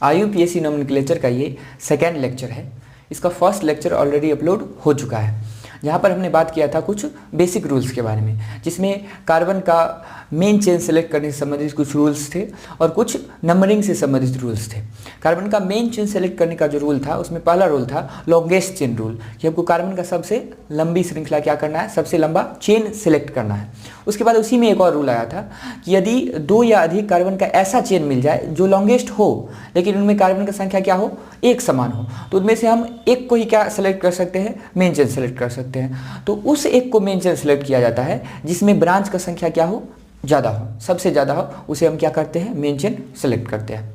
IUPAC nomenclature का ये second lecture है। इसका फर्स्ट लेक्चर ऑलरेडी अपलोड हो चुका है, जहाँ पर हमने बात किया था कुछ बेसिक रूल्स के बारे में, जिसमें कार्बन का मेन चेन सेलेक्ट करने से संबंधित कुछ रूल्स थे और कुछ नंबरिंग से संबंधित रूल्स थे। कार्बन का मेन चेन सेलेक्ट करने का जो रूल था, उसमें पहला रूल था लॉन्गेस्ट चेन रूल, कि हमको कार्बन का सबसे लंबी श्रृंखला क्या करना है, सबसे लंबा चेन सेलेक्ट करना है। उसके बाद उसी में एक और रूल आया था कि यदि 2 या अधिक कार्बन का ऐसा चेन मिल जाए जो लॉन्गेस्ट हो लेकिन उनमें कार्बन की संख्या क्या हो, एक समान हो, तो उनमें से हम एक को ही क्या सेलेक्ट कर सकते हैं, मेन चेन सेलेक्ट कर सकते हैं। तो उस एक को मेन चेन सेलेक्ट किया जाता है जिसमें ब्रांच का संख्या क्या हो, ज़्यादा हो, सबसे ज़्यादा हो, उसे हम क्या करते हैं, मेन चेन सेलेक्ट करते हैं।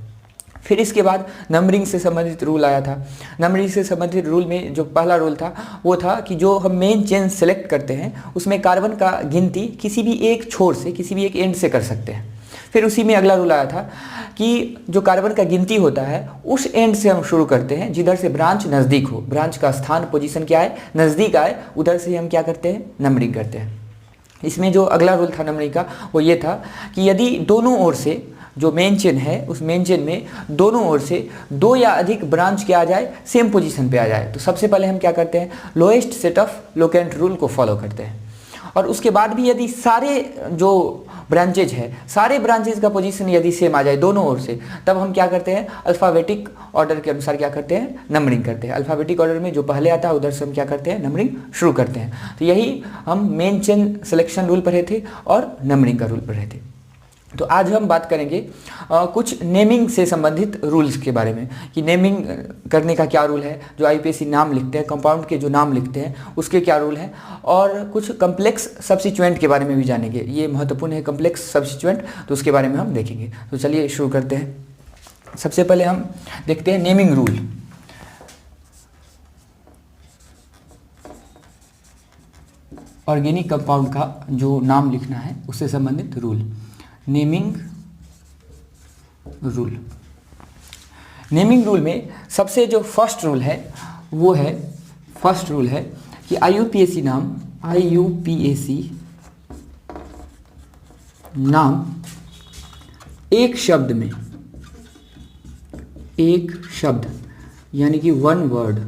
फिर इसके बाद नंबरिंग से संबंधित रूल आया था। नंबरिंग से संबंधित रूल में जो पहला रूल था वो था कि जो हम मेन चेन सेलेक्ट करते हैं उसमें कार्बन का गिनती किसी भी एक छोर से, किसी भी एक एंड से कर सकते हैं। फिर उसी में अगला रूल आया था कि जो कार्बन का गिनती होता है उस एंड से हम शुरू करते हैं जिधर से ब्रांच नज़दीक हो, ब्रांच का स्थान पोजीशन क्या है, नज़दीक आए, उधर से हम क्या करते हैं, नंबरिंग करते हैं। इसमें जो अगला रूल था नंबरिंग का वो ये था कि यदि दोनों ओर से जो मेन चेन है उस मेन चेन में दोनों ओर से 2 या अधिक ब्रांच क्या आ जाए, सेम पोजीशन पे आ जाए, तो सबसे पहले हम क्या करते हैं, lowest set of locant rule को फॉलो करते हैं। और उसके बाद भी यदि सारे जो ब्रांचेज है, सारे ब्रांचेज का पोजीशन यदि सेम आ जाए दोनों ओर से, तब हम क्या करते हैं, अल्फ़ाबेटिक ऑर्डर के अनुसार क्या करते हैं, नंबरिंग करते हैं। अल्फ़ाबेटिक ऑर्डर में जो पहले आता है उधर से हम क्या करते हैं, नंबरिंग शुरू करते हैं। तो यही हम मेन चेन सिलेक्शन रूल पढ़े थे और नंबरिंग का रूल पढ़े थे। तो आज हम बात करेंगे कुछ नेमिंग से संबंधित रूल्स के बारे में, कि नेमिंग करने का क्या रूल है, जो IUPAC नाम लिखते हैं, कंपाउंड के जो नाम लिखते हैं उसके क्या रूल हैं, और कुछ कम्प्लेक्स सब्स्टिट्यूएंट के बारे में भी जानेंगे। ये महत्वपूर्ण है कम्प्लेक्स सब्स्टिट्यूएंट, तो उसके बारे में हम देखेंगे। तो चलिए शुरू करते हैं। सबसे पहले हम देखते हैं नेमिंग रूल। ऑर्गेनिक कंपाउंड का जो नाम लिखना है उससे संबंधित rule, naming rule. Naming rule में सबसे जो फर्स्ट रूल है वो है, फर्स्ट रूल है कि IUPAC नाम एक शब्द में, एक शब्द यानी कि वन वर्ड,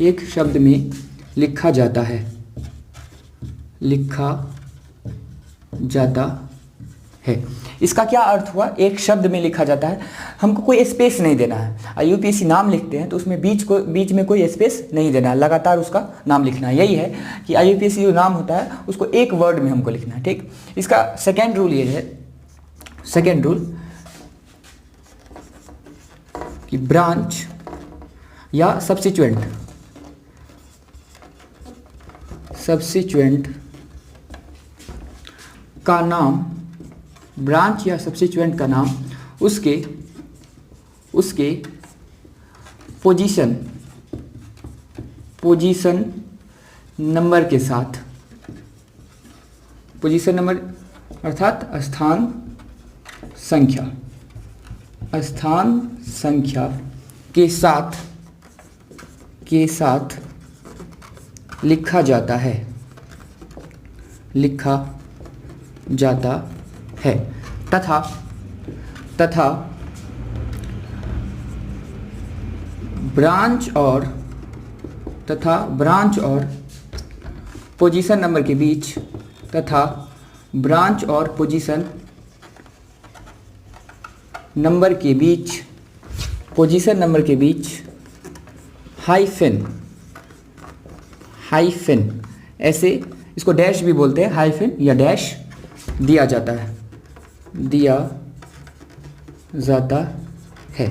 एक शब्द में लिखा जाता है, लिखा जाता है। इसका क्या अर्थ हुआ, एक शब्द में लिखा जाता है, हमको कोई स्पेस नहीं देना है। IUPAC नाम लिखते हैं तो उसमें बीच में कोई स्पेस नहीं देना है, लगातार उसका नाम लिखना है। यही है कि IUPAC जो नाम होता है उसको एक वर्ड में हमको लिखना है, ठीक। इसका सेकेंड रूल ये है, सेकेंड रूल, कि ब्रांच या सब्स्टिट्यूएंट, सब्स्टिट्यूएंट का नाम, ब्रांच या सब्स्टिट्यूएंट का नाम उसके पोजीशन नंबर के साथ, पोजीशन नंबर अर्थात स्थान संख्या के साथ लिखा जाता है, लिखा जाता है, तथा ब्रांच और पोजीशन नंबर के बीच, तथा ब्रांच और पोजीशन नंबर के बीच, पोजीशन नंबर के बीच हाइफन, ऐसे इसको डैश भी बोलते हैं, हाइफन या डैश दिया जाता है।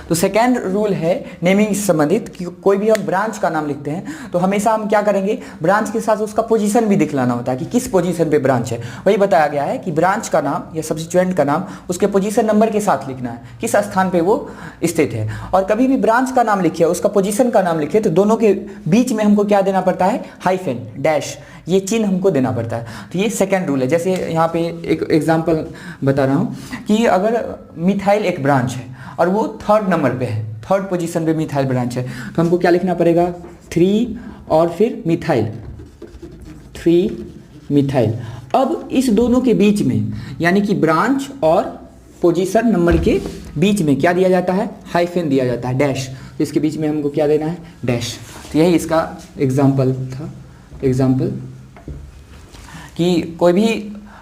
तो सेकेंड रूल है नेमिंग से संबंधित कि कोई भी हम ब्रांच का नाम लिखते हैं तो हमेशा हम क्या करेंगे, ब्रांच के साथ उसका पोजीशन भी दिखलाना होता है कि किस पोजीशन पे ब्रांच है। वही बताया गया है कि ब्रांच का नाम या सब्स्टिट्यूएंट का नाम उसके पोजीशन नंबर के साथ लिखना है, किस स्थान पे वो स्थित है। और कभी भी ब्रांच का नाम लिखिए, उसका पोजीशन का नाम लिखिए, तो दोनों के बीच में हमको क्या देना पड़ता है, हाइफन, डैश, ये चिन्ह हमको देना पड़ता है। तो ये सेकेंड रूल है। जैसे यहाँ पे एक एग्जाम्पल बता रहा हूँ कि अगर मिथाइल एक ब्रांच है और वो थर्ड नंबर पे है, थर्ड पोजीशन पे मिथाइल ब्रांच है, तो हमको क्या लिखना पड़ेगा, 3 और फिर मिथाइल, 3 मिथाइल। अब इस दोनों के बीच में यानी कि ब्रांच और पोजीशन नंबर के बीच में क्या दिया जाता है, हाइफन दिया जाता है, डैश। तो इसके बीच में हमको क्या देना है, डैश। तो यही इसका एग्जाम्पल था। एग्जाम्पल कि कोई भी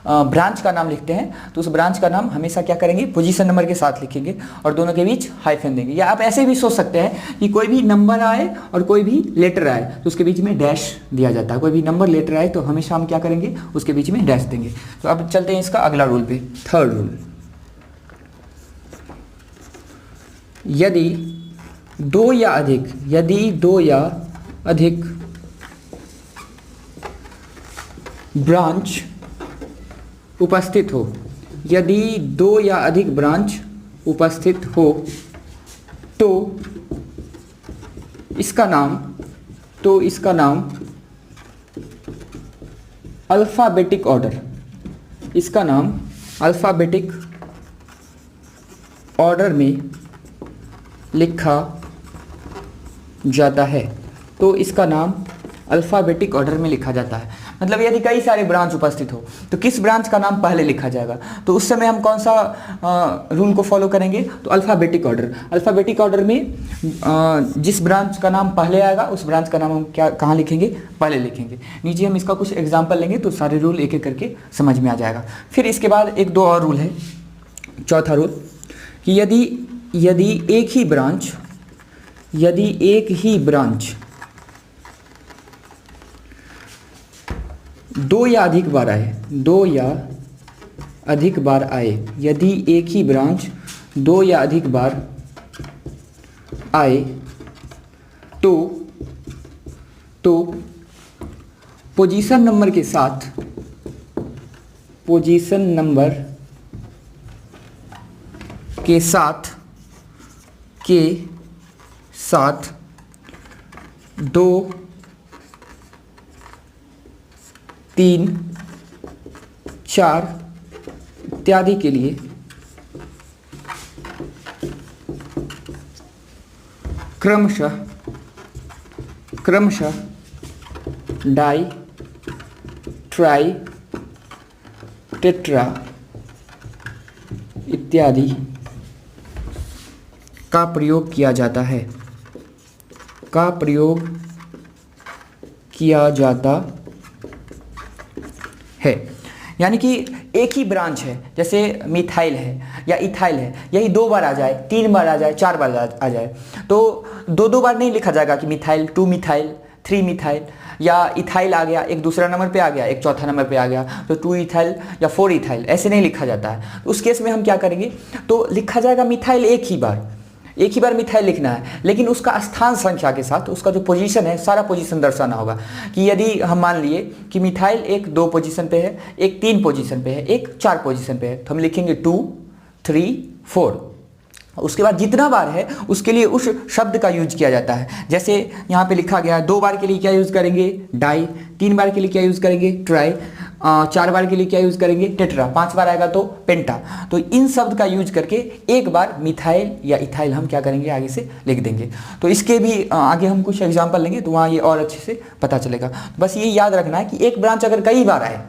ब्रांच का नाम लिखते हैं तो उस ब्रांच का नाम हमेशा क्या करेंगे, पोजीशन नंबर के साथ लिखेंगे और दोनों के बीच हाइफन देंगे। या आप ऐसे भी सोच सकते हैं कि कोई भी नंबर आए और कोई भी लेटर आए तो उसके बीच में डैश दिया जाता है। कोई भी नंबर लेटर आए तो हमेशा हम क्या करेंगे, उसके बीच में डैश देंगे। तो अब चलते हैं इसका अगला रूल पे, थर्ड रूल। यदि दो या अधिक ब्रांच उपस्थित हो, यदि दो या अधिक ब्रांच उपस्थित हो तो इसका नाम अल्फ़ाबेटिक ऑर्डर, इसका नाम अल्फ़ाबेटिक ऑर्डर में लिखा जाता है। तो इसका नाम अल्फ़ाबेटिक ऑर्डर में लिखा जाता है। मतलब यदि कई सारे ब्रांच उपस्थित हो तो किस ब्रांच का नाम पहले लिखा जाएगा, तो उस समय हम कौन सा रूल को फॉलो करेंगे, तो अल्फ़ाबेटिक ऑर्डर। अल्फ़ाबेटिक ऑर्डर में जिस ब्रांच का नाम पहले आएगा उस ब्रांच का नाम हम कहाँ लिखेंगे, पहले लिखेंगे। नीचे हम इसका कुछ एग्जाम्पल लेंगे तो सारे रूल एक एक करके समझ में आ जाएगा। फिर इसके बाद एक दो और रूल है, चौथा रूल कि यदि एक ही ब्रांच दो या अधिक बार आए, यदि एक ही ब्रांच दो या अधिक बार आए तो पोजीशन नंबर के साथ 2, 3, 4 इत्यादि के लिए क्रमशः डाई, ट्राई, टेट्रा इत्यादि का प्रयोग किया जाता है। यानी कि एक ही ब्रांच है, जैसे मिथाइल है या इथाइल है, यही 2 बार आ जाए, 3 बार आ जाए, 4 बार आ जाए तो 2 बार नहीं लिखा जाएगा कि मिथाइल, 2 मिथाइल, 3 मिथाइल, या इथाइल आ गया एक दूसरा नंबर पे आ गया, एक चौथा नंबर पे आ गया तो 2 इथाइल या 4 इथाइल, ऐसे नहीं लिखा जाता है। उस केस में हम क्या करेंगे, तो लिखा जाएगा मिथाइल एक ही बार मिथाइल लिखना है, लेकिन उसका स्थान संख्या के साथ उसका जो पोजीशन है सारा पोजीशन दर्शाना होगा। कि यदि हम मान लिए कि मिथाइल एक 2 पोजीशन पे है, एक 3 पोजीशन पे है, एक 4 पोजीशन पे है, तो हम लिखेंगे 2, 3, 4। उसके बाद जितना बार है उसके लिए उस शब्द का यूज किया जाता है। जैसे यहाँ पे लिखा गया है 2 बार के लिए क्या यूज़ करेंगे, डाई, 3 बार के लिए क्या यूज़ करेंगे, ट्राई, 4 बार के लिए क्या यूज़ करेंगे, टेट्रा, 5 बार आएगा तो पेंटा। तो इन शब्द का यूज करके एक बार मिथाइल या इथाइल हम क्या करेंगे, आगे से लिख देंगे। तो इसके भी आगे हम कुछ एग्जाम्पल लेंगे तो वहाँ ये और अच्छे से पता चलेगा। बस ये याद रखना है कि एक ब्रांच अगर कई बार आए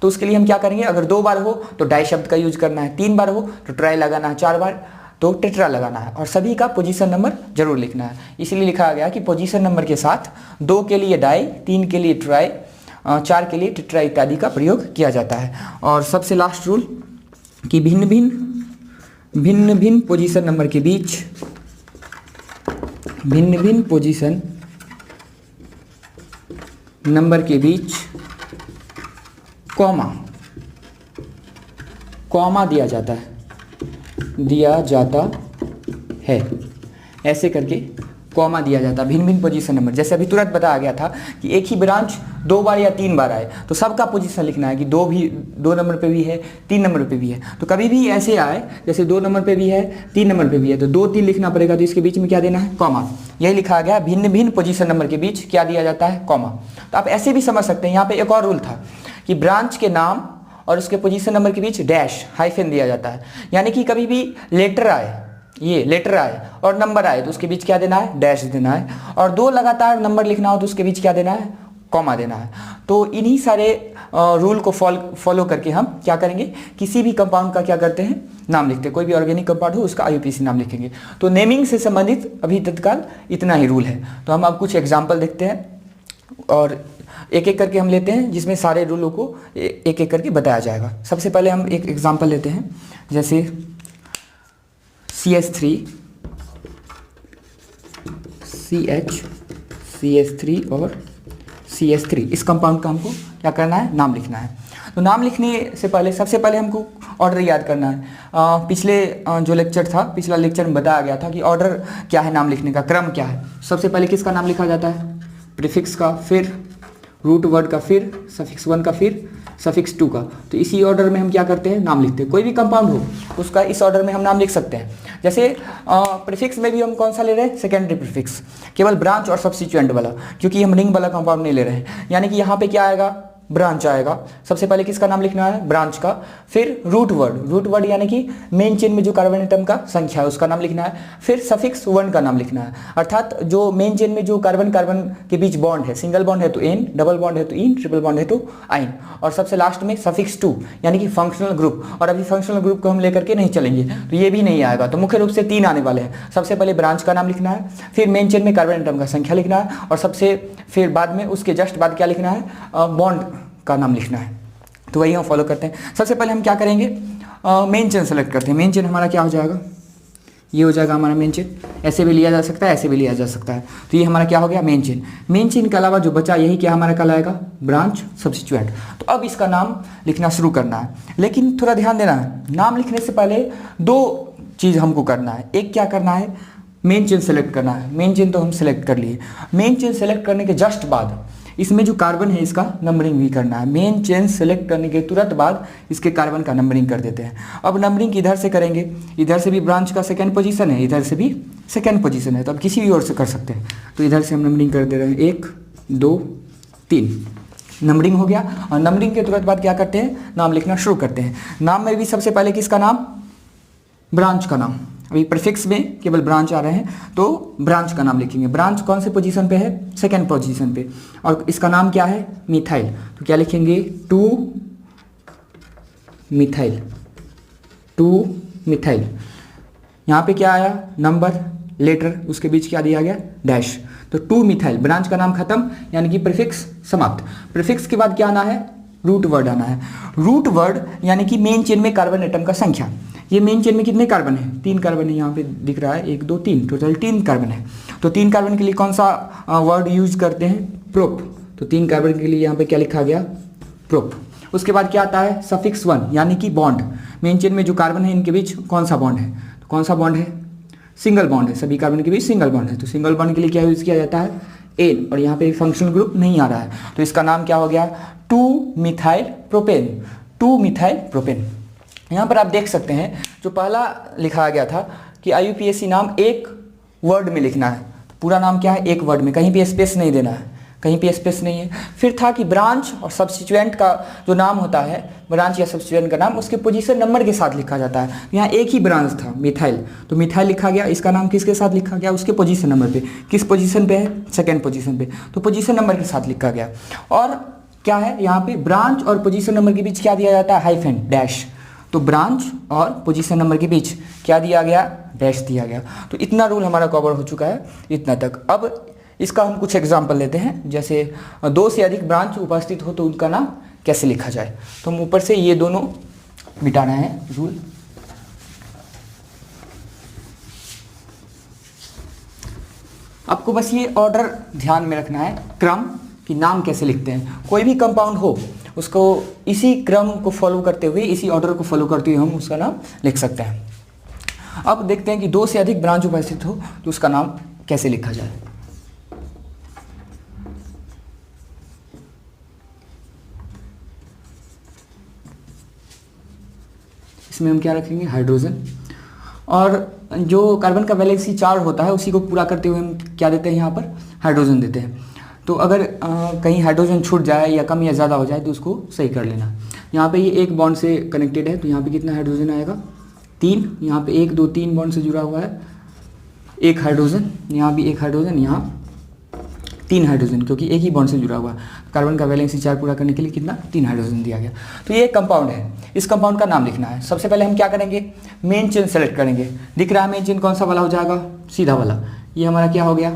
तो उसके लिए हम क्या करेंगे, अगर 2 बार हो तो डाई शब्द का यूज करना है, 3 बार हो तो ट्राई लगाना है, 4 बार तो टेट्रा लगाना है, और सभी का पोजीशन नंबर जरूर लिखना है। इसलिए लिखा गया कि पोजीशन नंबर के साथ 2 के लिए डाई, 3 के लिए ट्राई, 4 के लिए टेट्रा इत्यादि का प्रयोग किया जाता है। और सबसे लास्ट रूल कि भिन्न भिन्न पोजीशन नंबर के बीच कॉमा दिया जाता है। ऐसे करके कॉमा दिया जाता है भिन्न पोजीशन नंबर। जैसे अभी तुरंत बताया गया था कि एक ही ब्रांच 2 बार या 3 बार आए तो सबका पोजीशन लिखना है कि 2 नंबर पे भी है, 3 नंबर पे भी है। तो कभी भी ऐसे आए जैसे 2 नंबर पे भी है, 3 नंबर पे भी है, तो 2, 3 लिखना पड़ेगा। तो इसके बीच में क्या देना है, कॉमा। यही लिखा गया भिन्न पोजीशन नंबर के बीच क्या दिया जाता है, कॉमा। तो आप ऐसे भी समझ सकते हैं। यहाँ पे एक और रूल था कि ब्रांच के नाम और उसके पोजीशन नंबर के बीच डैश, हाइफन दिया जाता है। यानी कि कभी भी लेटर आए और नंबर आए तो उसके बीच क्या देना है, डैश देना है। और 2 लगातार नंबर लिखना हो तो उसके बीच क्या देना है, कॉमा देना है। तो इन्हीं सारे रूल को फॉलो करके हम क्या करेंगे, किसी भी कंपाउंड का क्या करते हैं, नाम लिखते हैं। कोई भी ऑर्गेनिक कंपाउंड हो उसका IUPAC नाम लिखेंगे। तो नेमिंग से संबंधित अभी तत्काल इतना ही रूल है। तो हम अब कुछ एग्जाम्पल देखते हैं और एक एक करके हम लेते हैं, जिसमें सारे रूलों को एक एक करके बताया जाएगा। सबसे पहले हम एक एग्जाम्पल लेते हैं, जैसे CH3 CH3 और CH3, इस कंपाउंड का हमको क्या करना है, नाम लिखना है। तो नाम लिखने से पहले सबसे पहले हमको ऑर्डर याद करना है। पिछले जो लेक्चर था, पिछला लेक्चर में बताया गया था कि ऑर्डर क्या है, नाम लिखने का क्रम क्या है। सबसे पहले किसका नाम लिखा जाता है, प्रीफिक्स का, फिर रूट वर्ड का, फिर सफिक्स 1 का, फिर सफिक्स 2 का। तो इसी ऑर्डर में हम क्या करते हैं, नाम लिखते हैं। कोई भी कंपाउंड हो उसका इस ऑर्डर में हम नाम लिख सकते हैं। जैसे प्रीफिक्स में भी हम कौन सा ले रहे हैं, सेकेंडरी प्रीफिक्स, केवल ब्रांच और सब्स्टिट्यूएंट वाला, क्योंकि हम रिंग वाला कंपाउंड नहीं ले रहे हैं। यानी कि यहाँ पे क्या आएगा, ब्रांच आएगा। सबसे पहले किसका नाम लिखना है, ब्रांच का। फिर रूट वर्ड यानी कि मेन चेन में जो कार्बन एटम का संख्या है उसका नाम लिखना है। फिर सफिक्स 1 का नाम लिखना है, अर्थात जो मेन चेन में जो कार्बन के बीच बॉन्ड है, सिंगल बॉन्ड है तो एन, डबल बॉन्ड है तो इन, ट्रिपल बॉन्ड है तो आइन। और सबसे लास्ट में सफिक्स 2 यानी कि फंक्शनल ग्रुप। और अभी फंक्शनल ग्रुप को हम लेकर के नहीं चलेंगे, तो ये भी नहीं आएगा। तो मुख्य रूप से 3 आने वाले हैं। सबसे पहले ब्रांच का नाम लिखना है, फिर मेन चेन में कार्बन एटम का संख्या लिखना है, और फिर बाद में उसके जस्ट बाद क्या लिखना है, बॉन्ड का नाम लिखना है। तो वही हम फॉलो करते हैं। सबसे पहले हम क्या करेंगे, मेन चेन सेलेक्ट करते हैं। मेन चेन हमारा क्या हो जाएगा, ये हो जाएगा हमारा मेन चेन। ऐसे भी लिया जा सकता है, ऐसे भी लिया जा सकता है। तो ये हमारा क्या हो गया, मेन चेन। मेन चेन के अलावा जो बचा यही क्या हमारा कहलाएगा, ब्रांच सब्स्टिट्यूएंट। तो अब इसका नाम लिखना शुरू करना है, लेकिन थोड़ा ध्यान देना है, नाम लिखने से पहले 2 चीज़ हमको करना है। एक क्या करना है, मेन चेन सेलेक्ट करना है। मेन चेन तो हम सेलेक्ट कर लिए। मेन चेन सेलेक्ट करने के जस्ट बाद इसमें जो कार्बन है इसका नंबरिंग भी करना है। मेन चेन सेलेक्ट करने के तुरंत बाद इसके कार्बन का नंबरिंग कर देते हैं। अब नंबरिंग इधर से करेंगे, इधर से भी ब्रांच का सेकंड पोजीशन है, इधर से भी सेकंड पोजीशन है, तो अब किसी भी ओर से कर सकते हैं। तो इधर से हम नंबरिंग कर दे रहे हैं, 1 2 3, नंबरिंग हो गया। और नंबरिंग के तुरंत बाद क्या करते हैं, नाम लिखना शुरू करते हैं। नाम में भी सबसे पहले किसका नाम, ब्रांच का नाम। अभी प्रीफिक्स में केवल ब्रांच आ रहे हैं, तो ब्रांच का नाम लिखेंगे। ब्रांच कौन से पोजीशन पे है, सेकंड पोजीशन पे, और इसका नाम क्या है, मिथाइल। तो क्या लिखेंगे, 2 मिथाइल। यहाँ पे क्या आया, नंबर, लेटर, उसके बीच क्या दिया गया, डैश। तो 2 मिथाइल, ब्रांच का नाम खत्म, यानी कि प्रीफिक्स समाप्त। प्रीफिक्स के बाद क्या आना है, रूट वर्ड आना है। रूट वर्ड यानी कि मेन चेन में कार्बन एटम का संख्या। ये मेन चेन में कितने कार्बन है, 3 कार्बन है, यहाँ पे दिख रहा है 1 2 3, टोटल 3 कार्बन है। तो 3 कार्बन के लिए कौन सा वर्ड यूज करते हैं, प्रोप। तो 3 कार्बन के लिए यहाँ पे क्या लिखा गया, प्रोप। उसके बाद क्या आता है, सफिक्स 1 यानी कि बॉन्ड। मेन चेन में जो कार्बन है इनके बीच कौन सा बॉन्ड है, तो कौन सा बॉन्ड है, सिंगल बॉन्ड है। सभी कार्बन के बीच सिंगल बॉन्ड है, तो सिंगल बॉन्ड के लिए क्या यूज किया जाता है, एन। और यहाँ पे फंक्शनल ग्रुप नहीं आ रहा है, तो इसका नाम क्या हो गया, 2 मिथाइल प्रोपेन। यहाँ पर आप देख सकते हैं जो पहला लिखा गया था कि IUPAC नाम एक वर्ड में लिखना है। तो पूरा नाम क्या है, एक वर्ड में, कहीं भी स्पेस नहीं देना है, कहीं पे स्पेस नहीं है। फिर था कि ब्रांच और सब्स्टिट्यूएंट का जो नाम होता है, ब्रांच या सब्स्टिट्यूएंट का नाम उसके पोजीशन नंबर के साथ लिखा जाता है। यहाँ एक ही ब्रांच था, मिथाइल, तो मिथाइल लिखा गया। इसका नाम किसके साथ लिखा गया, उसके पोजीशन नंबर पे। किस पोजीशन पे है, सेकेंड पोजीशन पे, तो पोजीशन नंबर के साथ लिखा गया। और क्या है, यहाँ पे ब्रांच और पोजीशन नंबर के बीच क्या दिया जाता है, हाइफन, डैश। तो ब्रांच और पोजीशन नंबर के बीच क्या दिया गया, डैश दिया गया। तो इतना रूल हमारा कवर हो चुका है, इतना तक। अब इसका हम कुछ एग्जाम्पल लेते हैं, जैसे 2 से अधिक ब्रांच उपस्थित हो तो उनका नाम कैसे लिखा जाए। तो हम ऊपर से ये दोनों मिटा रहे हैं रूल। आपको बस ये ऑर्डर ध्यान में रखना है, क्रम कि नाम कैसे लिखते हैं। कोई भी कंपाउंड हो उसको इसी क्रम को फॉलो करते हुए, इसी ऑर्डर को फॉलो करते हुए हम उसका नाम लिख सकते हैं। अब देखते हैं कि 2 से अधिक ब्रांच उपस्थित हो तो उसका नाम कैसे लिखा जाए। इसमें हम क्या रखेंगे, हाइड्रोजन। और जो कार्बन का वैलेंसी 4 होता है उसी को पूरा करते हुए हम क्या देते हैं, यहाँ पर हाइड्रोजन देते हैं। तो अगर कहीं हाइड्रोजन छूट जाए या कम या ज़्यादा हो जाए तो उसको सही कर लेना। यहाँ पे ये एक बॉन्ड से कनेक्टेड है, तो यहाँ पे कितना हाइड्रोजन आएगा, 3। यहाँ पे 1 2 3 बॉन्ड से जुड़ा हुआ है, 1 हाइड्रोजन, यहाँ भी 1 हाइड्रोजन, यहाँ 3 हाइड्रोजन, क्योंकि एक ही बॉन्ड से जुड़ा हुआ है। कार्बन का वैलेंसी चार्ज पूरा करने के लिए कितना 3 हाइड्रोजन दिया गया। तो ये एक कंपाउंड है, इस कंपाउंड का नाम लिखना है। सबसे पहले हम क्या करेंगे, मेन चेन सेलेक्ट करेंगे। दिख रहा है मेन चेन कौन सा वाला हो जाएगा, सीधा वाला, ये हमारा क्या हो गया,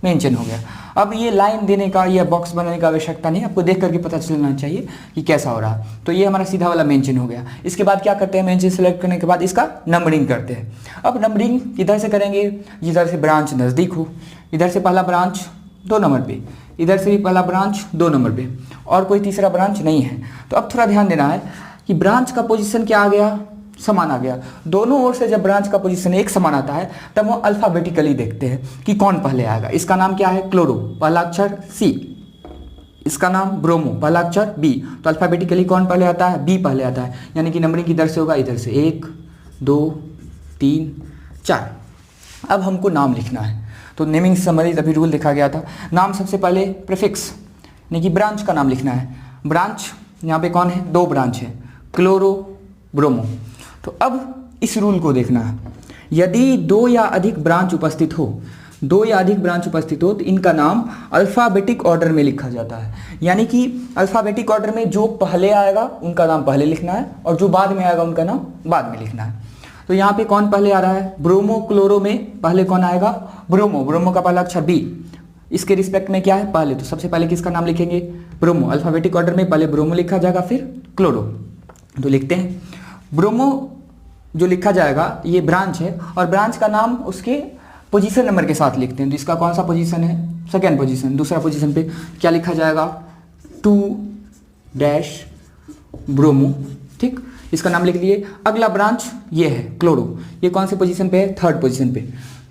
मेन चेन हो गया। अब ये लाइन देने का या बॉक्स बनाने का आवश्यकता नहीं, आपको देख करके पता चलना चाहिए कि कैसा हो रहा। तो ये हमारा सीधा वाला मेन चेन हो गया। इसके बाद क्या करते हैं, मेन चेन सेलेक्ट करने के बाद इसका नंबरिंग करते हैं। अब नंबरिंग किधर से करेंगे, जिधर से ब्रांच नज़दीक हो। इधर से पहला ब्रांच 2 नंबर पे, इधर से भी पहला ब्रांच 2 नंबर पे, और कोई तीसरा ब्रांच नहीं है। तो अब थोड़ा ध्यान देना है कि ब्रांच का पोजीशन क्या आ गया, समान आ गया। दोनों ओर से जब ब्रांच का पोजीशन एक समान आता है तब वो अल्फाबेटिकली देखते हैं कि कौन पहले आएगा। इसका नाम क्या है, क्लोरो, पहला अक्षर C। इसका नाम ब्रोमो, पहला अक्षर B। तो अल्फाबेटिकली कौन पहले आता है, B पहले आता है, यानी कि नंबरिंग किधर से होगा, इधर से 1 2 3 4। अब हमको नाम लिखना है, तो नेमिंग से संबंधित अभी रूल देखा गया था। नाम सबसे पहले प्रीफिक्स यानी कि ब्रांच का नाम लिखना है। ब्रांच यहाँ पे कौन है, 2 ब्रांच है, क्लोरो ब्रोमो। तो अब इस रूल को देखना है, यदि 2 या अधिक ब्रांच उपस्थित हो, 2 या अधिक ब्रांच उपस्थित हो तो इनका नाम अल्फ़ाबेटिक ऑर्डर में लिखा जाता है। यानी कि अल्फ़ाबेटिक ऑर्डर में जो पहले आएगा उनका नाम पहले लिखना है और जो बाद में आएगा उनका नाम बाद में लिखना है। तो यहाँ पे कौन पहले आ रहा है, ब्रोमो क्लोरो में पहले कौन आएगा, ब्रोमो। ब्रोमो का पहला अक्षर B, इसके रिस्पेक्ट में क्या है पहले, तो सबसे पहले किसका नाम लिखेंगे, ब्रोमो। अल्फ़ाबेटिक ऑर्डर में पहले ब्रोमो लिखा जाएगा फिर क्लोरो। तो लिखते हैं, ब्रोमो जो लिखा जाएगा ये ब्रांच है और ब्रांच का नाम उसके पोजीशन नंबर के साथ लिखते हैं। तो इसका कौन सा पोजीशन है, सेकेंड पोजीशन। दूसरा पोजीशन पे क्या लिखा जाएगा, 2 ब्रोमो, ठीक, इसका नाम लिख लिए। अगला ब्रांच ये है क्लोरो, ये कौन से पोजीशन पे है, थर्ड पोजीशन पे,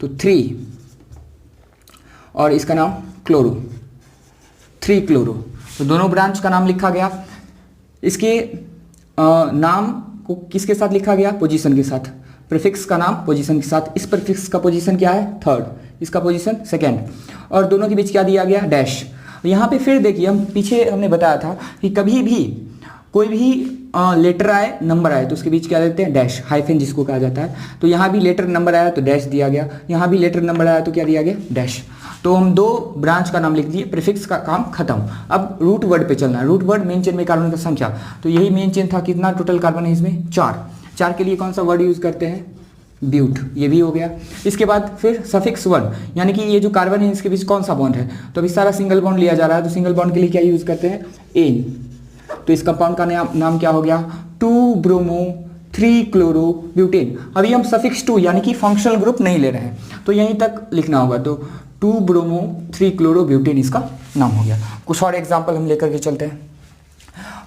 तो 3, और इसका नाम क्लोरो, 3 क्लोरो। तो दोनों ब्रांच का नाम लिखा गया। इसके नाम को किसके साथ लिखा गया, पोजीशन के साथ। प्रीफिक्स का नाम पोजीशन के साथ। इस प्रीफिक्स का पोजीशन क्या है, थर्ड, इसका पोजीशन सेकेंड, और दोनों के बीच क्या दिया गया, डैश। यहाँ पे फिर देखिए, हम पीछे हमने बताया था कि कभी भी कोई भी लेटर आए, नंबर आए, तो उसके बीच क्या देते हैं, डैश, हाइफन जिसको कहा जाता है। तो यहाँ भी लेटर नंबर आया तो डैश दिया गया, यहाँ भी लेटर नंबर आया तो क्या दिया गया, डैश। तो हम 2 ब्रांच का नाम लिख दिए, प्रीफिक्स का काम खत्म। अब रूट वर्ड पे चलना है। रूट वर्ड मेन चेन में कार्बन का संख्या, तो यही मेन चेन था, कितना टोटल कार्बन है इसमें, 4 के लिए कौन सा वर्ड यूज करते हैं, ब्यूट, ये भी हो गया। इसके बाद फिर सफिक्स 1, यानी कि ये जो कार्बन है इसके बीच कौन सा बॉन्ड है, तो अभी सारा सिंगल बॉन्ड लिया जा रहा है, तो सिंगल बॉन्ड के लिए क्या यूज करते हैं, एन। तो इस कंपाउंड का नाम क्या हो गया, 2 ब्रोमो 3 क्लोरो ब्यूटेन। अभी हम सफिक्स 2 यानी कि फंक्शनल ग्रुप नहीं ले रहे हैं, तो यहीं तक लिखना होगा। तो 2 ब्रोमो 3 क्लोरो ब्यूटेन इसका नाम हो गया। कुछ और एग्जाम्पल हम लेकर के चलते हैं।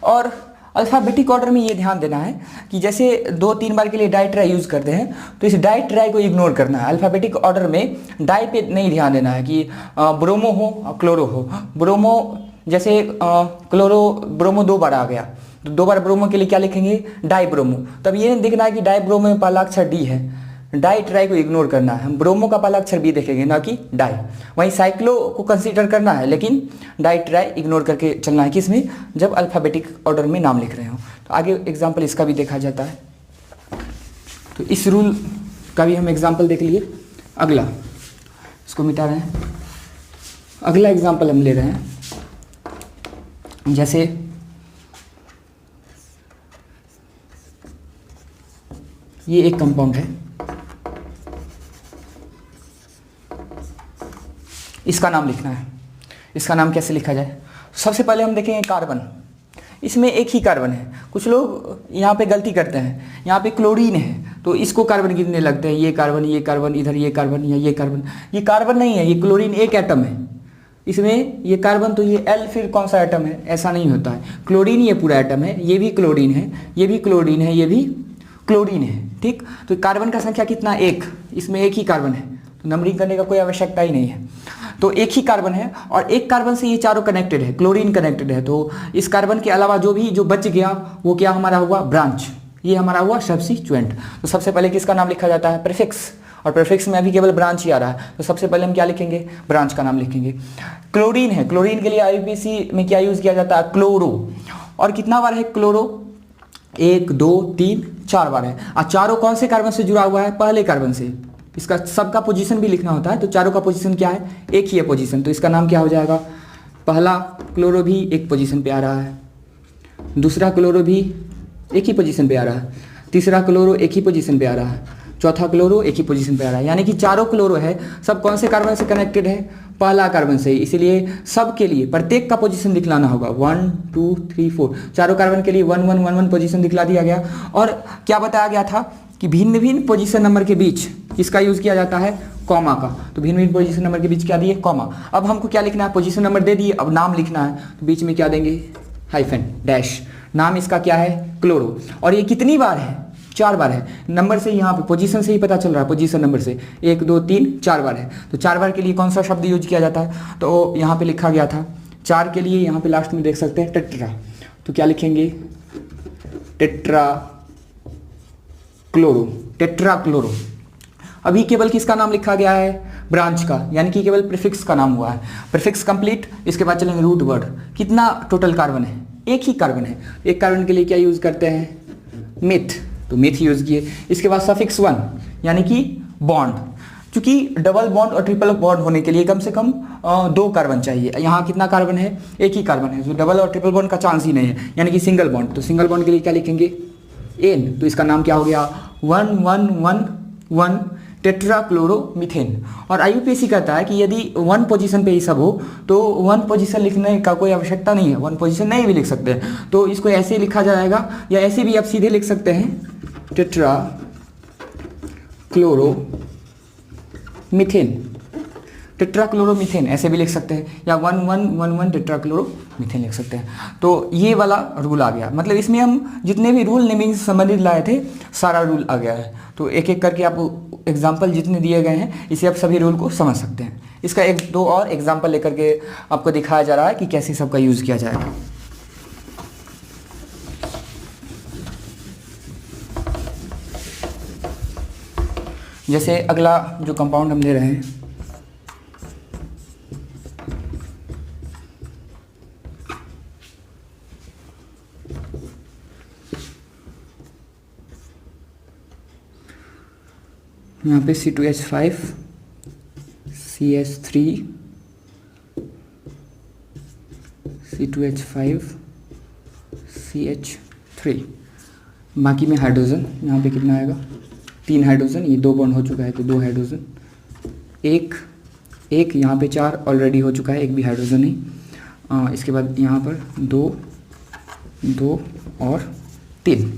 और अल्फ़ाबेटिक ऑर्डर में ये ध्यान देना है कि जैसे 2-3 बार के लिए डाई ट्राई यूज़ करते हैं, तो इस डाई ट्राई को इग्नोर करना है। अल्फ़ाबेटिक ऑर्डर में डाई पे नहीं ध्यान देना है कि ब्रोमो हो क्लोरो हो। ब्रोमो जैसे क्लोरो ब्रोमो 2 बार आ गया, तो 2 बार ब्रोमो के लिए क्या लिखेंगे, डाई ब्रोमो। तब ये नहीं दिखना है कि डाई ब्रोमो में पहला अक्षर डी है, डाई ट्राई को इग्नोर करना है। हम ब्रोमो का पहला अक्षर बी देखेंगे, ना कि डाई। वहीं साइक्लो को कंसीडर करना है, लेकिन डाई ट्राई इग्नोर करके चलना है, किसमें, जब अल्फ़ाबेटिक ऑर्डर में नाम लिख रहे हो। तो आगे एग्जाम्पल इसका भी देखा जाता है। तो इस रूल का भी हम एग्जाम्पल देख लिए। अगला, इसको मिटा रहे हैं। अगला एग्जाम्पल हम ले रहे हैं, जैसे ये एक कंपाउंड है, इसका नाम लिखना है। इसका नाम कैसे लिखा जाए, सबसे पहले हम देखेंगे कार्बन। इसमें एक ही कार्बन है। कुछ लोग यहाँ पे गलती करते हैं, यहाँ पे क्लोरीन है तो इसको कार्बन गिनने लगते हैं, ये कार्बन, ये कार्बन, इधर ये कार्बन या ये कार्बन। ये कार्बन नहीं है, ये क्लोरीन एक एटम है। इसमें ये कार्बन तो ये एल फिर कौन सा एटम है, ऐसा नहीं होता है। क्लोरीन ये पूरा एटम है, ये भी क्लोरीन है, ये भी क्लोरीन है, ये भी क्लोरीन है, ठीक। तो कार्बन का संख्या कितना, 1। इसमें एक ही कार्बन है, तो नंबरिंग करने का कोई आवश्यकता ही नहीं है। तो एक ही कार्बन है और एक कार्बन से ये चारों कनेक्टेड है, क्लोरीन कनेक्टेड है। तो इस कार्बन के अलावा जो बच गया वो क्या हमारा हुआ, ब्रांच। ये हमारा हुआ सब्स्टिट्यूएंट। तो सबसे पहले किसका नाम लिखा जाता है, प्रीफिक्स, और प्रीफिक्स में अभी केवल ब्रांच ही आ रहा है, तो सबसे पहले हम क्या लिखेंगे, ब्रांच का नाम लिखेंगे। क्लोरीन है, क्लोरीन के लिए आईयूपीएसी में क्या यूज किया जाता है, क्लोरो। और कितना बार है क्लोरो, 1 2 3 4 बार है। और चारों कौन से कार्बन से जुड़ा हुआ है, पहले कार्बन से, इसका सबका पोजीशन भी लिखना होता है, तो चारों का पोजीशन क्या है, एक ही है पोजीशन, तो इसका नाम क्या हो जाएगा, पहला क्लोरो भी एक पोजीशन पे आ रहा है, दूसरा क्लोरो भी एक ही पोजीशन पे आ रहा है, तीसरा क्लोरो एक ही पोजीशन पे आ रहा है, चौथा क्लोरो एक ही पोजीशन पे आ रहा है। यानी कि चारों क्लोरो है, सब कौन से कार्बन से कनेक्टेड है, पहला कार्बन से, इसीलिए सब के लिए प्रत्येक का पोजीशन दिखलाना होगा, 1 2 3 4, चारों कार्बन के लिए 1 1 1 1 पोजीशन दिखला दिया गया। और क्या बताया गया था कि भिन्न भिन्न पोजीशन नंबर के बीच किसका यूज़ किया जाता है, कॉमा का, तो भिन्न भिन्न पोजीशन नंबर के बीच क्या दिए, कॉमा। अब हमको क्या लिखना है, पोजीशन नंबर दे दिए, अब नाम लिखना है, तो बीच में क्या देंगे, हाइफन डैश, नाम इसका क्या है, क्लोरो। और ये कितनी बार है, 4 बार है, नंबर से यहाँ पे पोजीशन से ही पता चल रहा है, पोजीशन नंबर से 1 2 3 4 बार है, तो 4 बार के लिए कौन सा शब्द यूज किया जाता है, तो यहाँ पे लिखा गया था 4 के लिए, यहाँ पे लास्ट में देख सकते हैं टेट्रा, तो क्या लिखेंगे, टेट्रा क्लोरो, टेट्रा क्लोरो। अभी केवल किसका नाम लिखा गया है, ब्रांच का, यानी कि केवल प्रीफिक्स का नाम हुआ है, प्रीफिक्स कंप्लीट। इसके बाद चलेंगे रूट वर्ड, कितना टोटल कार्बन है, एक ही कार्बन है, एक कार्बन के लिए क्या यूज करते हैं, मिथ, तो मिथ यूज किए। इसके बाद सफिक्स 1 यानी कि बॉन्ड, क्योंकि डबल बॉन्ड और ट्रिपल बॉन्ड होने के लिए कम से कम 2 कार्बन चाहिए, यहाँ कितना कार्बन है, एक ही कार्बन है, तो डबल और ट्रिपल बॉन्ड का चांस ही नहीं है, यानी कि सिंगल बॉन्ड, तो सिंगल बॉन्ड के लिए क्या लिखेंगे, एन, तो इसका नाम क्या हो गया, 1 1 1 1 टेट्राक्लोरोमीथेन। और आईयूपीएसी कहता है कि यदि 1 पोजीशन पे ही सब हो तो 1 पोजीशन लिखने का कोई आवश्यकता नहीं है, 1 पोजीशन नहीं भी लिख सकते हैं, तो इसको ऐसे लिखा जाएगा, या ऐसे भी आप सीधे लिख सकते हैं, टेट्राक्लोरोमीथेन, टेट्राक्लोरोमीथेन ऐसे भी लिख सकते हैं, या 1 1 1 1 टेट्राक्लोरोमीथेन लिख सकते हैं। तो ये वाला रूल आ गया, मतलब इसमें हम जितने भी रूल नेमिंग से संबंधित लाए थे सारा रूल आ गया है। तो एक एक करके आप एग्जाम्पल जितने दिए गए हैं इसे आप सभी रूल को समझ सकते हैं। इसका 1-2 और एग्जाम्पल लेकर के आपको दिखाया जा रहा है कि कैसे सबका यूज़ किया जाएगा। जैसे अगला जो कंपाउंड हम ले रहे हैं, यहाँ पे C2H5 CH3 C2H5 CH3, बाकी में हाइड्रोजन, यहाँ पे कितना आएगा, 3 हाइड्रोजन, ये 2 बॉन्ड हो चुका है तो 2 हाइड्रोजन, एक यहाँ पे 4 ऑलरेडी हो चुका है, एक भी हाइड्रोजन नहीं। इसके बाद यहाँ पर 2 और 3।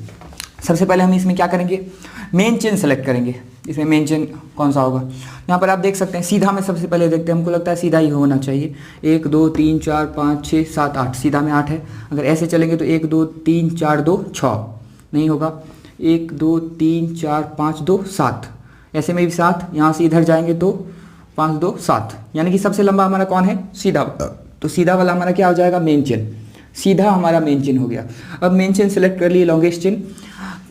सबसे पहले हम इसमें क्या करेंगे, मेन चेन सेलेक्ट करेंगे। इसमें मेन चेन कौन सा होगा, यहाँ पर आप देख सकते हैं, सीधा में सबसे पहले देखते हैं, हमको लगता है सीधा ही होना चाहिए, 1 2 3 4 5 6 7 8, सीधा में 8 है। अगर ऐसे चलेंगे तो 1 2 3 4 2 6 नहीं होगा, 1 2 3 4 5 2 7, ऐसे में भी 7, यहाँ से इधर जाएंगे तो 5 2 7, यानी कि सबसे लंबा हमारा कौन है, सीधा, तो सीधा वाला हमारा क्या हो जाएगा, मेन चेन, सीधा हमारा मेन चेन हो गया। अब मेन चेन सेलेक्ट कर लिए, लॉन्गेस्ट चेन।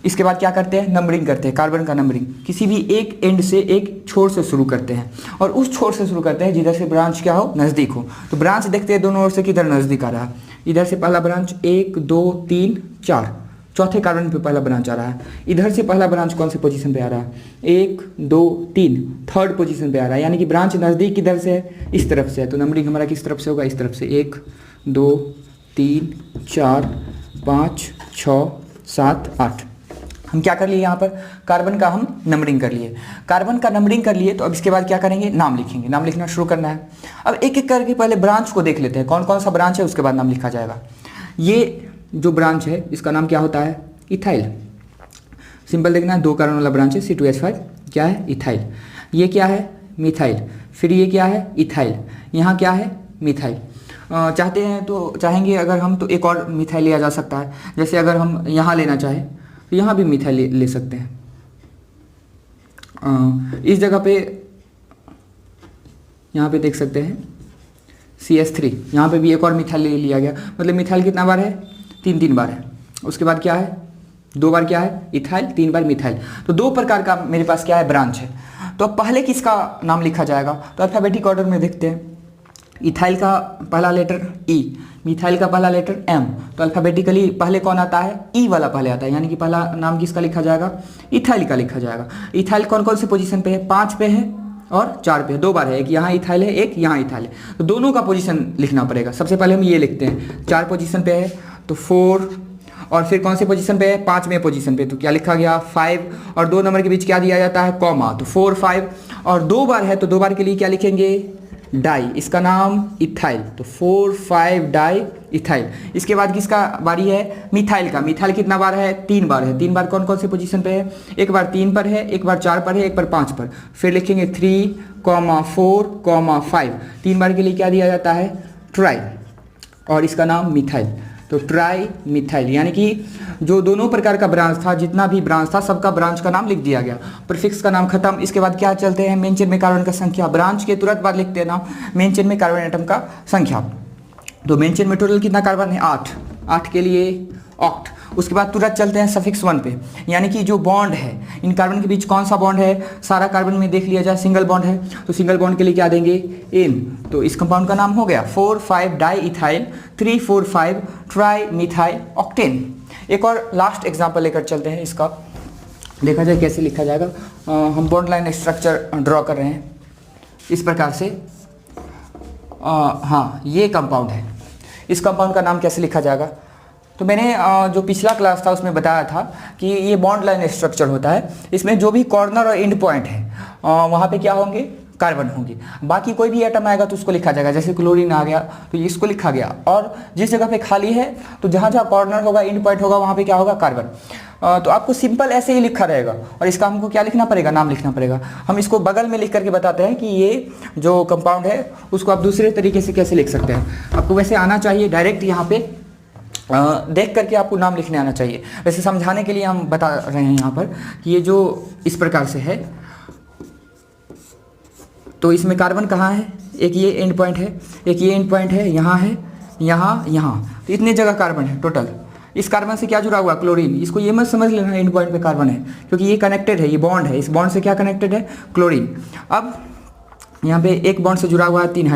इसके बाद क्या करते हैं, नंबरिंग करते हैं, कार्बन का नंबरिंग, किसी भी एक एंड से, एक छोर से शुरू करते हैं, और उस छोर से शुरू करते हैं जिधर से ब्रांच क्या हो, नज़दीक हो। तो ब्रांच देखते हैं दोनों ओर से किधर नज़दीक आ रहा है, इधर से पहला ब्रांच 1 2 3 4, चौथे कार्बन पे पहला ब्रांच आ रहा है। इधर से पहला ब्रांच कौन से पोजीशन पे आ रहा है, 1 2 3, थर्ड पोजीशन पे आ रहा है, यानी कि ब्रांच नज़दीक किधर से है, इस तरफ से है, तो नंबरिंग हमारा किस तरफ से होगा, इस तरफ से, 1 2 3 4 5 6 7 8। हम क्या कर लिए, यहाँ पर कार्बन का हम नंबरिंग कर लिए, कार्बन का नंबरिंग कर लिए। तो अब इसके बाद क्या करेंगे, नाम लिखेंगे, नाम लिखना शुरू करना है। अब एक एक करके पहले ब्रांच को देख लेते हैं, कौन कौन सा ब्रांच है, उसके बाद नाम लिखा जाएगा। ये जो ब्रांच है इसका नाम क्या होता है, इथाइल। सिंपल देखना है, 2 कार्बन वाला ब्रांच है, C2H5 क्या है, इथाइल। ये क्या है, मिथाइल। फिर ये क्या है, इथाइल। यहाँ क्या है, मिथाइल। चाहते हैं तो चाहेंगे अगर हम तो एक और मिथाइल लिया जा सकता है, जैसे अगर हम यहाँ लेना चाहें तो यहाँ भी मिथाइल ले सकते हैं। इस जगह पे यहाँ पे देख सकते हैं CH3, यहाँ पे भी एक और मिथाइल ले लिया गया, मतलब मिथाइल कितना बार है, 3 बार है। उसके बाद क्या है, 2 बार क्या है, इथाइल, 3 बार मिथाइल। तो 2 प्रकार का मेरे पास क्या है, ब्रांच है। तो अब पहले किसका नाम लिखा जाएगा, तो अल्फाबेटिक ऑर्डर में देखते हैं। इथाइल का पहला लेटर ई, मिथाइल का पहला लेटर एम, तो अल्फ़ाबेटिकली पहले कौन आता है, ई वाला पहले आता है, यानी कि पहला नाम किसका लिखा जाएगा, इथाइल का लिखा जाएगा। इथाइल कौन कौन से पोजीशन पे है, 5 पे है और 4 पे है, 2 बार है, एक यहाँ इथाइल है एक यहाँ इथाइल है, तो दोनों का पोजीशन लिखना पड़ेगा। सबसे पहले हम ये लिखते हैं, 4 पोजीशन पे है तो 4, और फिर कौन से पोजीशन पे है, 5वें पोजीशन पे, तो क्या लिखा गया 5, और 2 नंबर के बीच क्या दिया जाता है, कॉमा, तो 4 5, और 2 बार है तो 2 बार के लिए क्या लिखेंगे, डाई, इसका नाम इथाइल, तो 4 5 डाई इथाइल। इसके बाद किसका बारी है, मिथाइल का। मिथाइल कितना बार है, 3 बार है। 3 बार कौन कौन से पोजीशन पे है, एक बार 3 पर है, एक बार 4 पर है, एक बार 5 पर, फिर लिखेंगे 3 4 5, 3 बार के लिए क्या दिया जाता है, ट्राई, और इसका नाम मिथाइल, तो ट्राई मिथाइल, यानी कि जो दोनों प्रकार का ब्रांच था, जितना भी ब्रांच था सबका ब्रांच का नाम लिख दिया गया, प्रीफिक्स का नाम खत्म। इसके बाद क्या चलते हैं, मेन चेन में कार्बन का संख्या, ब्रांच के तुरंत बाद लिखते हैं नाम मेन चेन में कार्बन एटम का संख्या। तो मेन चेन में टोटल कितना कार्बन है, 8 के लिए ऑक्ट। उसके बाद तुरंत चलते हैं सफिक्स 1 पे, यानी कि जो बॉन्ड है इन कार्बन के बीच कौन सा बॉन्ड है, सारा कार्बन में देख लिया जाए सिंगल बॉन्ड है, तो सिंगल बॉन्ड के लिए क्या देंगे, एन, तो इस कंपाउंड का नाम हो गया 4 5 di ethyl 3 4 5 tri methyl octane. एक और लास्ट एग्जाम्पल लेकर चलते हैं, इसका देखा जाए कैसे लिखा जाएगा। हम बॉन्ड लाइन स्ट्रक्चर ड्रॉ कर रहे हैं इस प्रकार से। हाँ, ये कंपाउंड है, इस कंपाउंड का नाम कैसे लिखा जाएगा, तो मैंने जो पिछला क्लास था उसमें बताया था कि ये बॉन्ड लाइन स्ट्रक्चर होता है, इसमें जो भी कॉर्नर और एंड पॉइंट है वहाँ पे क्या होंगे, कार्बन होंगे, बाकी कोई भी एटम आएगा तो उसको लिखा जाएगा, जैसे क्लोरीन आ गया तो इसको लिखा गया, और जिस जगह पे खाली है तो जहाँ जहाँ कॉर्नर होगा एंड पॉइंट होगा वहाँ पे क्या होगा, कार्बन। तो आपको सिंपल ऐसे ही लिखा रहेगा, और इसका हमको क्या लिखना पड़ेगा, नाम लिखना पड़ेगा। हम इसको बगल में लिख करके बताते हैं कि ये जो कंपाउंड है उसको आप दूसरे तरीके से कैसे लिख सकते हैं। आपको वैसे आना चाहिए डायरेक्ट यहाँ पे देख करके आपको नाम लिखने आना चाहिए। वैसे समझाने के लिए हम बता रहे हैं यहाँ पर कि ये जो इस प्रकार से है, तो इसमें कार्बन कहाँ है, एक ये एंड पॉइंट है, एक ये एंड पॉइंट है, यहाँ है, यहाँ, तो इतने जगह कार्बन है टोटल। इस कार्बन से क्या जुड़ा हुआ, क्लोरीन। इसको ये मत समझ लेना एंड पॉइंट पे कार्बन है, क्योंकि ये कनेक्टेड है, ये बॉन्ड है, इस बॉन्ड से क्या कनेक्टेड है, क्लोरीन। अब यहाँ पे एक बॉन्ड से जुड़ा हुआ है 3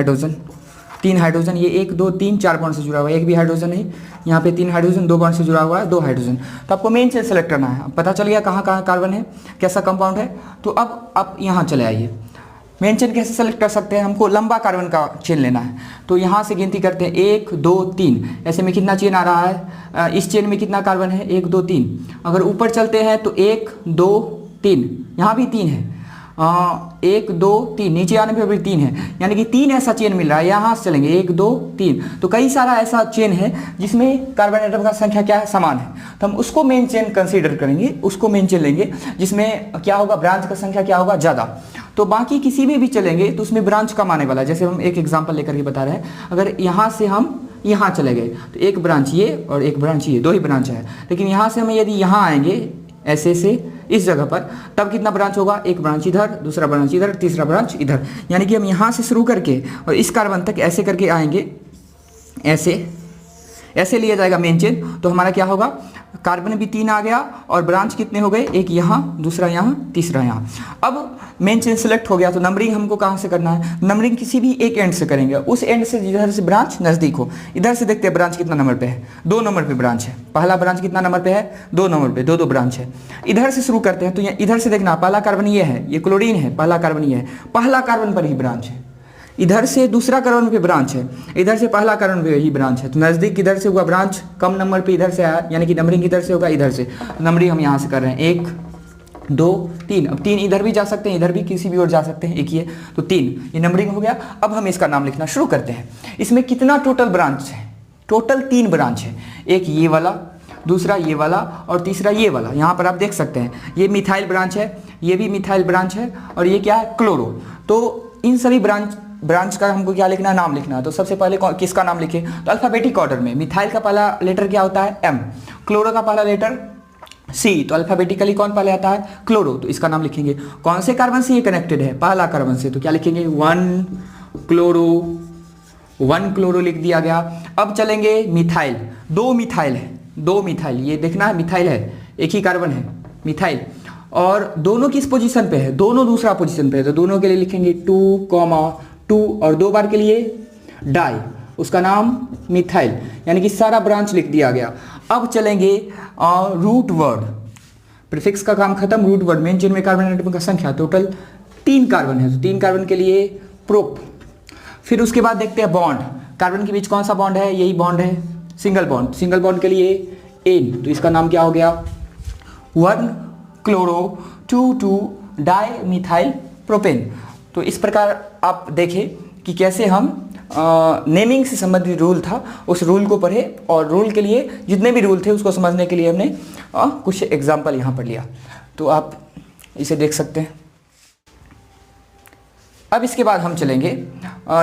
हाइड्रोजन, ये 1 2 3 4 बॉन्ड से जुड़ा हुआ है, एक भी हाइड्रोजन नहीं, यहाँ पे 3 हाइड्रोजन, 2 बॉन्ड से जुड़ा हुआ है 2 हाइड्रोजन। तो आपको मेन चेन सेलेक्ट करना है। अब पता चल गया कहाँ कहाँ कार्बन है, कैसा कंपाउंड है। तो अब आप यहाँ चले आइए, मेन चेन कैसे सेलेक्ट कर सकते हैं, हमको लंबा कार्बन का चेन लेना है, तो यहाँ से गिनती करते हैं 1 2 3, ऐसे में कितना चेन आ रहा है, इस चेन में कितना कार्बन है, 1 2 3। अगर ऊपर चलते हैं तो 1 2 3, यहाँ भी 3 है, 1 2 3, नीचे आने पर भी 3 है, यानी कि 3 ऐसा चेन मिल रहा है। यहाँ से चलेंगे 1 2 3, तो कई सारा ऐसा चेन है जिसमें कार्बन एटम का संख्या क्या है, समान है, तो हम उसको मेन चेन कंसीडर करेंगे, उसको मेन चेन लेंगे, जिसमें क्या होगा, ब्रांच का संख्या क्या होगा, ज़्यादा। तो बाकी किसी में भी चलेंगे तो उसमें ब्रांच कम आने वाला है। जैसे हम एक एग्जाम्पल लेकर के बता रहे हैं, अगर यहाँ से हम यहाँ चले गए तो एक ब्रांच ये और एक ब्रांच ये, 2 ही ब्रांच है, लेकिन यहाँ से हम यदि यहाँ आएंगे ऐसे से इस जगह पर, तब कितना ब्रांच होगा, एक ब्रांच इधर, दूसरा ब्रांच इधर, तीसरा ब्रांच इधर, यानी कि हम यहाँ से शुरू करके और इस कार्बन तक ऐसे करके आएंगे, ऐसे लिया जाएगा मेन चेन, तो हमारा क्या होगा, कार्बन भी 3 आ गया और ब्रांच कितने हो गए, एक यहाँ, दूसरा यहाँ, तीसरा यहाँ। अब मेन चेन सेलेक्ट हो गया, तो नंबरिंग हमको कहाँ से करना है, नंबरिंग किसी भी एक एंड से करेंगे, उस एंड से जिधर से ब्रांच नज़दीक हो। इधर से देखते हैं ब्रांच कितना नंबर पे है, 2 नंबर पे ब्रांच है, पहला ब्रांच कितना नंबर पे है, 2 नंबर पे, 2 ब्रांच है। इधर से शुरू करते हैं, तो इधर से देखना, पहला कार्बन ये है, ये क्लोरीन है, पहला कार्बन ये है, पहला कार्बन पर ही ब्रांच है, इधर से दूसरा कार्बन पे ब्रांच है, इधर से पहला कार्बन पे ही ब्रांच है, तो नज़दीक इधर से हुआ ब्रांच, कम नंबर पे इधर से आया, यानी कि नंबरिंग इधर से होगा, इधर से नंबरिंग हम यहाँ से कर रहे हैं 1 2 3। अब 3 इधर भी जा सकते हैं, इधर भी किसी भी ओर जा सकते हैं, एक ये, तो 3 ये नंबरिंग हो गया। अब हम इसका नाम लिखना शुरू करते हैं। इसमें कितना टोटल ब्रांच है, टोटल 3 ब्रांच है, एक ये वाला, दूसरा ये वाला और तीसरा ये वाला। यहाँ पर आप देख सकते हैं ये मिथाइल ब्रांच है, ये भी मिथाइल ब्रांच है, और ये क्या है, क्लोरो। तो इन सभी ब्रांच का हमको क्या लिखना है, नाम लिखना है। तो सबसे पहले किसका नाम लिखे, तो अल्फाबेटिक ऑर्डर में मिथाइल का पहला लेटर क्या होता है, M, क्लोरो का पहला लेटर C, तो अल्फाबेटिकली कौन पहले आता है, क्लोरो, तो इसका नाम लिखेंगे। कौन से कार्बन से ये कनेक्टेड है, पहला कार्बन से, तो क्या लिखेंगे 1 क्लोरो लिख दिया गया। अब चलेंगे मिथाइल, 2 मिथाइल है, 2 मिथाइल, ये देखना है मिथाइल है, एक ही कार्बन है मिथाइल, और दोनों किस पोजीशन पे है, दोनों दूसरा पोजीशन पे है, तो दोनों के लिए लिखेंगे 2 2 और 2 बार के लिए डाई, उसका नाम मिथाइल, यानी कि सारा ब्रांच लिख दिया गया। अब चलेंगे रूट वर्ड, प्रीफिक्स का काम खत्म, रूट वर्ड, मेन चेन में कार्बन एटम का संख्या टोटल 3 कार्बन है, तो 3 कार्बन के लिए प्रोप। फिर उसके बाद देखते हैं बॉन्ड, कार्बन के बीच कौन सा बॉन्ड है, यही बॉन्ड है, सिंगल बॉन्ड, सिंगल बॉन्ड के लिए एन, तो इसका नाम क्या हो गया 1 क्लोरो 2 डाई मिथाइल प्रोपेन। तो इस प्रकार आप देखें कि कैसे हम नेमिंग से संबंधित रूल था उस रूल को पढ़े, और रूल के लिए जितने भी रूल थे उसको समझने के लिए हमने कुछ एग्जाम्पल यहाँ पर लिया, तो आप इसे देख सकते हैं। अब इसके बाद हम चलेंगे,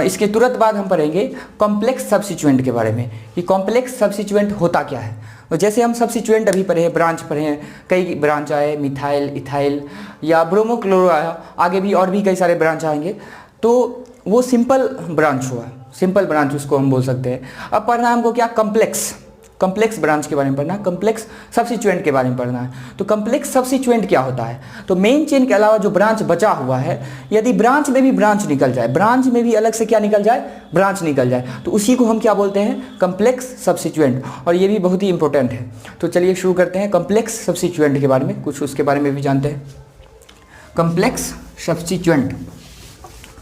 इसके तुरंत बाद हम पढ़ेंगे कॉम्प्लेक्स सब्स्टिट्यूएंट के बारे में, कि कॉम्प्लेक्स सब्स्टिट्यूएंट होता क्या है। और जैसे हम सब्स्टिट्यूएंट अभी पढ़े, ब्रांच पढ़े हैं, कई ब्रांच आए, मिथाइल, इथाइल या ब्रोमोक्लोरो आया, आगे भी और भी कई सारे ब्रांच आएंगे, तो वो सिंपल ब्रांच हुआ, सिंपल ब्रांच उसको हम बोल सकते हैं। अब पढ़ना है हमको क्या, कम्प्लेक्स ब्रांच के बारे में पढ़ना है, कम्प्लेक्स सब्स्टिट्यूएंट के बारे में पढ़ना है। तो कम्प्लेक्स सब्स्टिट्यूएंट क्या होता है, तो मेन चेन के अलावा जो ब्रांच बचा हुआ है, यदि ब्रांच में भी ब्रांच निकल जाए, ब्रांच में भी अलग से क्या निकल जाए, ब्रांच निकल जाए, तो उसी को हम क्या बोलते हैं, कम्प्लेक्स सब्स्टिट्यूएंट, और ये भी बहुत ही इंपॉर्टेंट है। तो चलिए शुरू करते हैं कम्प्लेक्स सब्स्टिट्यूएंट के बारे में, कुछ उसके बारे में भी जानते हैं। कम्प्लेक्स सब्स्टिट्यूएंट,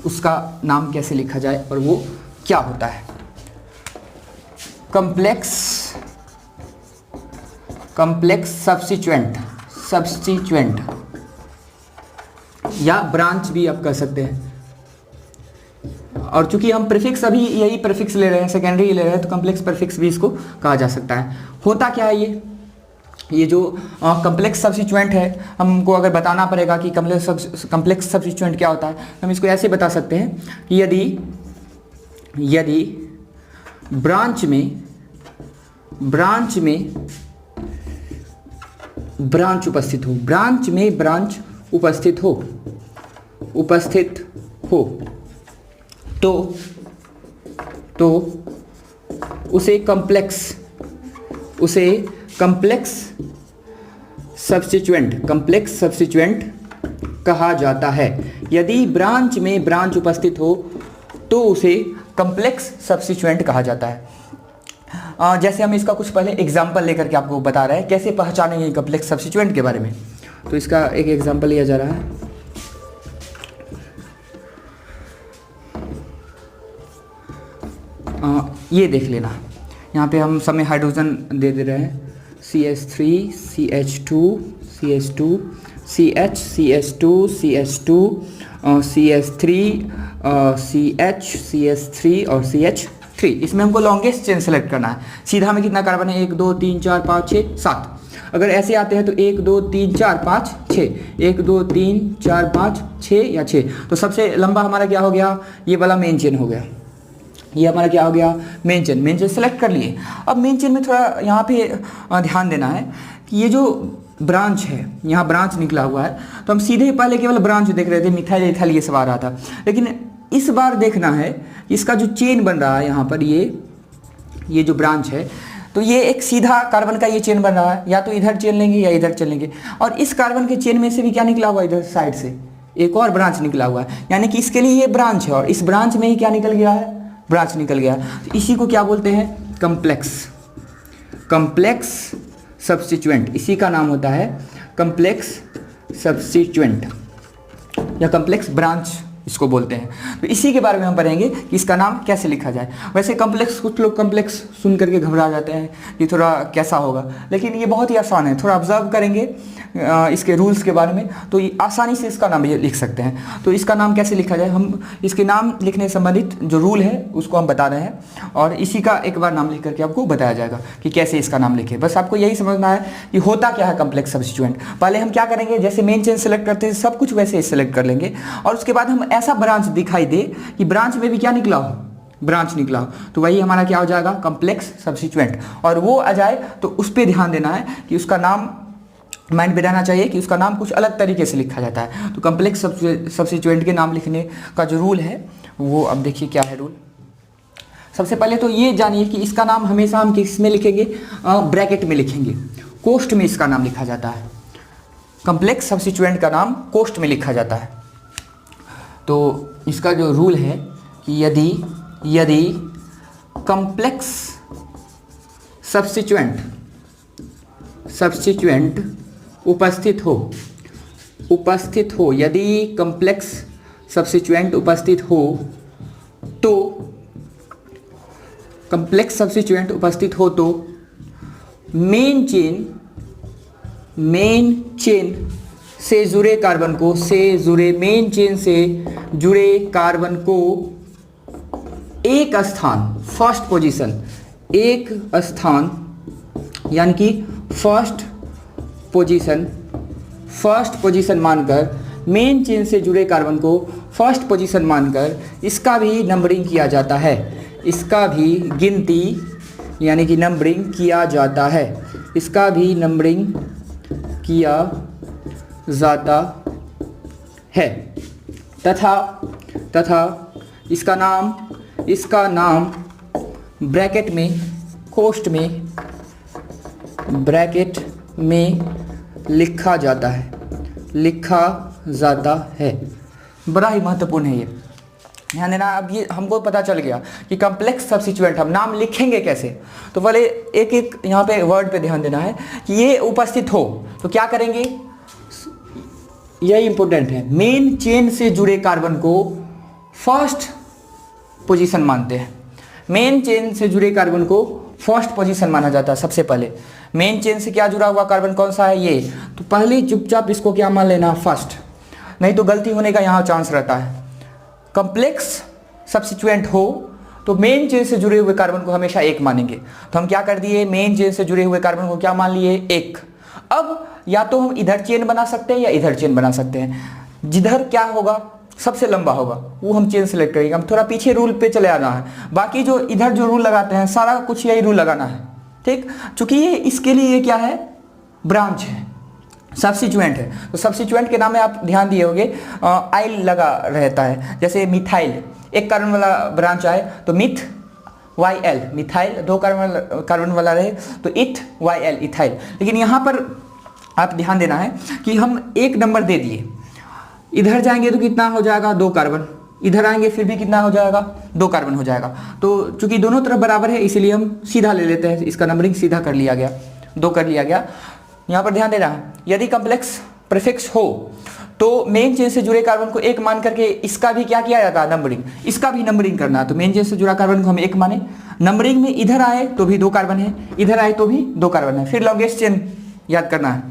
उसका नाम कैसे लिखा जाए और वो क्या होता है। कम्प्लेक्स सब्स्टिट्यूएंट या ब्रांच भी आप कह सकते हैं, और चूंकि हम प्रीफिक्स अभी यही प्रीफिक्स ले रहे हैं, सेकेंडरी ले रहे हैं, तो कम्प्लेक्स प्रीफिक्स भी इसको कहा जा सकता है। होता क्या है ये जो कम्प्लेक्स सब्स्टिट्यूएंट है, हमको अगर बताना पड़ेगा कि कम्प्लेक्स सब्स्टिट्यूएंट क्या होता है, हम इसको ऐसे बता सकते हैं कि यदि ब्रांच में ब्रांच उपस्थित हो, ब्रांच में ब्रांच उपस्थित हो तो उसे कम्प्लेक्स सब्स्टिट्यूएंट कहा जाता है। यदि ब्रांच में ब्रांच उपस्थित हो तो उसे कम्प्लेक्स सब्स्टिट्यूएंट कहा जाता है। जैसे हम इसका कुछ पहले एग्जाम्पल लेकर के आपको बता रहे हैं कैसे पहचानेंगे कम्प्लेक्स सब्स्टिट्यूएंट के बारे में। तो इसका एक एग्जाम्पल लिया जा रहा है, ये देख लेना, यहाँ पे हम सब में हाइड्रोजन दे रहे हैं, CH3 CH2 CH2 CH CH2 CH2 CH3 CH CH3 और CH3। इसमें हमको लॉन्गेस्ट चेन सेलेक्ट करना है। सीधा में कितना कार्बन है, 1 2 3 4 5 6 7। अगर ऐसे आते हैं तो 1 2 3 4 5 6, 1 2 3 4 5 6 या 6। तो सबसे लंबा हमारा क्या हो गया, ये वाला मेन चेन हो गया, ये हमारा क्या हो गया, मेन चेन सेलेक्ट कर लिए। अब मेन चेन में थोड़ा यहाँ पे ध्यान देना है कि ये जो ब्रांच है, यहाँ ब्रांच निकला हुआ है, तो हम सीधे पहले केवल ब्रांच देख रहे थे, मिथाइल इथाइल ये सब आ रहा था, लेकिन इस बार देखना है इसका जो चेन बन रहा है यहाँ पर, ये जो ब्रांच है, तो ये एक सीधा कार्बन का ये चेन बन रहा है, या तो इधर चेन लेंगे या इधर चलेंगे, और इस कार्बन के चेन में से भी क्या निकला हुआ है, इधर साइड से एक और ब्रांच निकला हुआ है, यानी कि इसके लिए ये ब्रांच है, और इस ब्रांच में ही क्या निकल गया है, ब्रांच निकल गया। तो इसी को क्या बोलते हैं, कम्प्लेक्स सब्स्टिट्यूएंट, इसी का नाम होता है कम्प्लेक्स सब्स्टिट्यूएंट या कम्प्लेक्स ब्रांच इसको बोलते हैं। तो इसी के बारे में हम पढ़ेंगे कि इसका नाम कैसे लिखा जाए। वैसे कम्प्लेक्स, कुछ लोग कम्प्लेक्स सुन करके घबरा जाते हैं कि थोड़ा कैसा होगा, लेकिन ये बहुत ही आसान है। थोड़ा ऑब्जर्व करेंगे इसके रूल्स के बारे में तो आसानी से इसका नाम ये लिख सकते हैं। तो इसका नाम कैसे लिखा जाए, हम इसके नाम लिखने संबंधित जो रूल है उसको हम बता रहे हैं, और इसी का एक बार नाम लिख करके आपको बताया जाएगा कि कैसे इसका नाम लिखे। बस आपको यही समझना है कि होता क्या है कम्प्लेक्स सब्स्टिट्यूएंट। पहले हम क्या करेंगे, जैसे मेन चेन सेलेक्ट करते हैं सब कुछ वैसे ही सेलेक्ट कर लेंगे, और उसके बाद हम ऐसा ब्रांच दिखाई दे कि ब्रांच में भी क्या निकला हो, ब्रांच निकला हो, तो वही हमारा क्या हो जाएगा, कम्प्लेक्स सब्स्टिट्यूएंट। और वो आ जाए तो उस पर ध्यान देना है कि उसका नाम माइंड में रहना चाहिए कि उसका नाम कुछ अलग तरीके से लिखा जाता है। तो कम्प्लेक्स सब्स्टिट्यूएंट के नाम लिखने का जो रूल है वो अब देखिए क्या है रूल। सबसे पहले तो ये जानिए कि इसका नाम हमेशा हम किस में लिखेंगे, ब्रैकेट में लिखेंगे, कोष्ठ में इसका नाम लिखा जाता है। कम्प्लेक्स सब्स्टिट्यूएंट का नाम कोष्ठ में लिखा जाता है। तो इसका जो रूल है कि यदि यदि कॉम्प्लेक्स सब्स्टिट्यूएंट उपस्थित हो, यदि कॉम्प्लेक्स सब्स्टिट्यूएंट उपस्थित हो तो मेन चेन से जुड़े कार्बन को एक स्थान यानी कि फर्स्ट पोजीशन मानकर, मेन चेन से जुड़े कार्बन को फर्स्ट पोजीशन मानकर इसका भी नंबरिंग किया जाता है, इसका भी गिनती यानी कि नंबरिंग किया जाता है, इसका भी नंबरिंग किया जाता है तथा इसका नाम ब्रैकेट में लिखा जाता है। बड़ा ही महत्वपूर्ण है ये, ध्यान देना। अब ये हमको पता चल गया कि कॉम्प्लेक्स सब्स्टिट्यूएंट हम नाम लिखेंगे कैसे। तो पहले एक यहाँ पे वर्ड पे ध्यान देना है कि ये उपस्थित हो तो क्या करेंगे, यही इंपॉर्टेंट है। मेन चेन से जुड़े कार्बन को फर्स्ट पोजीशन मानते हैं, मेन चेन से जुड़े कार्बन को फर्स्ट पोजीशन माना जाता है। सबसे पहले मेन चेन से क्या जुड़ा हुआ कार्बन कौन सा है, ये, तो पहले चुपचाप इसको क्या मान लेना, फर्स्ट, नहीं तो गलती होने का यहाँ चांस रहता है। कॉम्प्लेक्स सब्स्टिट्यूएंट हो तो मेन चेन से जुड़े हुए कार्बन को हमेशा एक मानेंगे। तो हम क्या कर दिए, मेन चेन से जुड़े हुए कार्बन को क्या मान लिए, एक। अब या तो हम इधर चेन बना सकते हैं या इधर चेन बना सकते हैं। जिधर क्या होगा, सबसे लंबा होगा, वो हम चेन सेलेक्ट करेंगे। हम थोड़ा पीछे रूल पे चले आना है, बाकी जो इधर जो रूल लगाते हैं सारा कुछ यही रूल लगाना है, ठीक। चूंकि ये इसके लिए ये क्या है, ब्रांच है, सब्स्टिट्यूएंट है, तो सब्स्टिट्यूएंट के नाम में आप ध्यान दिए होंगे आइल लगा रहता है। जैसे मिथाइल, एक कार्बन वाला ब्रांच आए तो मिथ YL मिथाइल, दो कार्बन वाला रहे तो इथ YL इथाइल। लेकिन यहाँ पर आप ध्यान देना है कि हम एक नंबर दे दिए, इधर जाएंगे तो कितना हो जाएगा, 2 कार्बन, इधर आएंगे फिर भी कितना हो जाएगा, 2 कार्बन हो जाएगा। तो चूंकि दोनों तरफ बराबर है इसीलिए हम सीधा ले लेते हैं, इसका नंबरिंग सीधा कर लिया गया, 2 कर लिया गया। यहाँ पर ध्यान देना, यदि कॉम्प्लेक्स प्रीफिक्स हो तो मेन चेन से जुड़े कार्बन को एक मान करके इसका भी क्या किया जाता है, नंबरिंग, इसका भी नंबरिंग करना है। तो मेन चेन से जुड़ा कार्बन को हम एक माने, नंबरिंग में इधर आए तो भी 2 कार्बन है, इधर आए तो भी 2 कार्बन है, फिर लॉन्गेस्ट चेन याद करना है।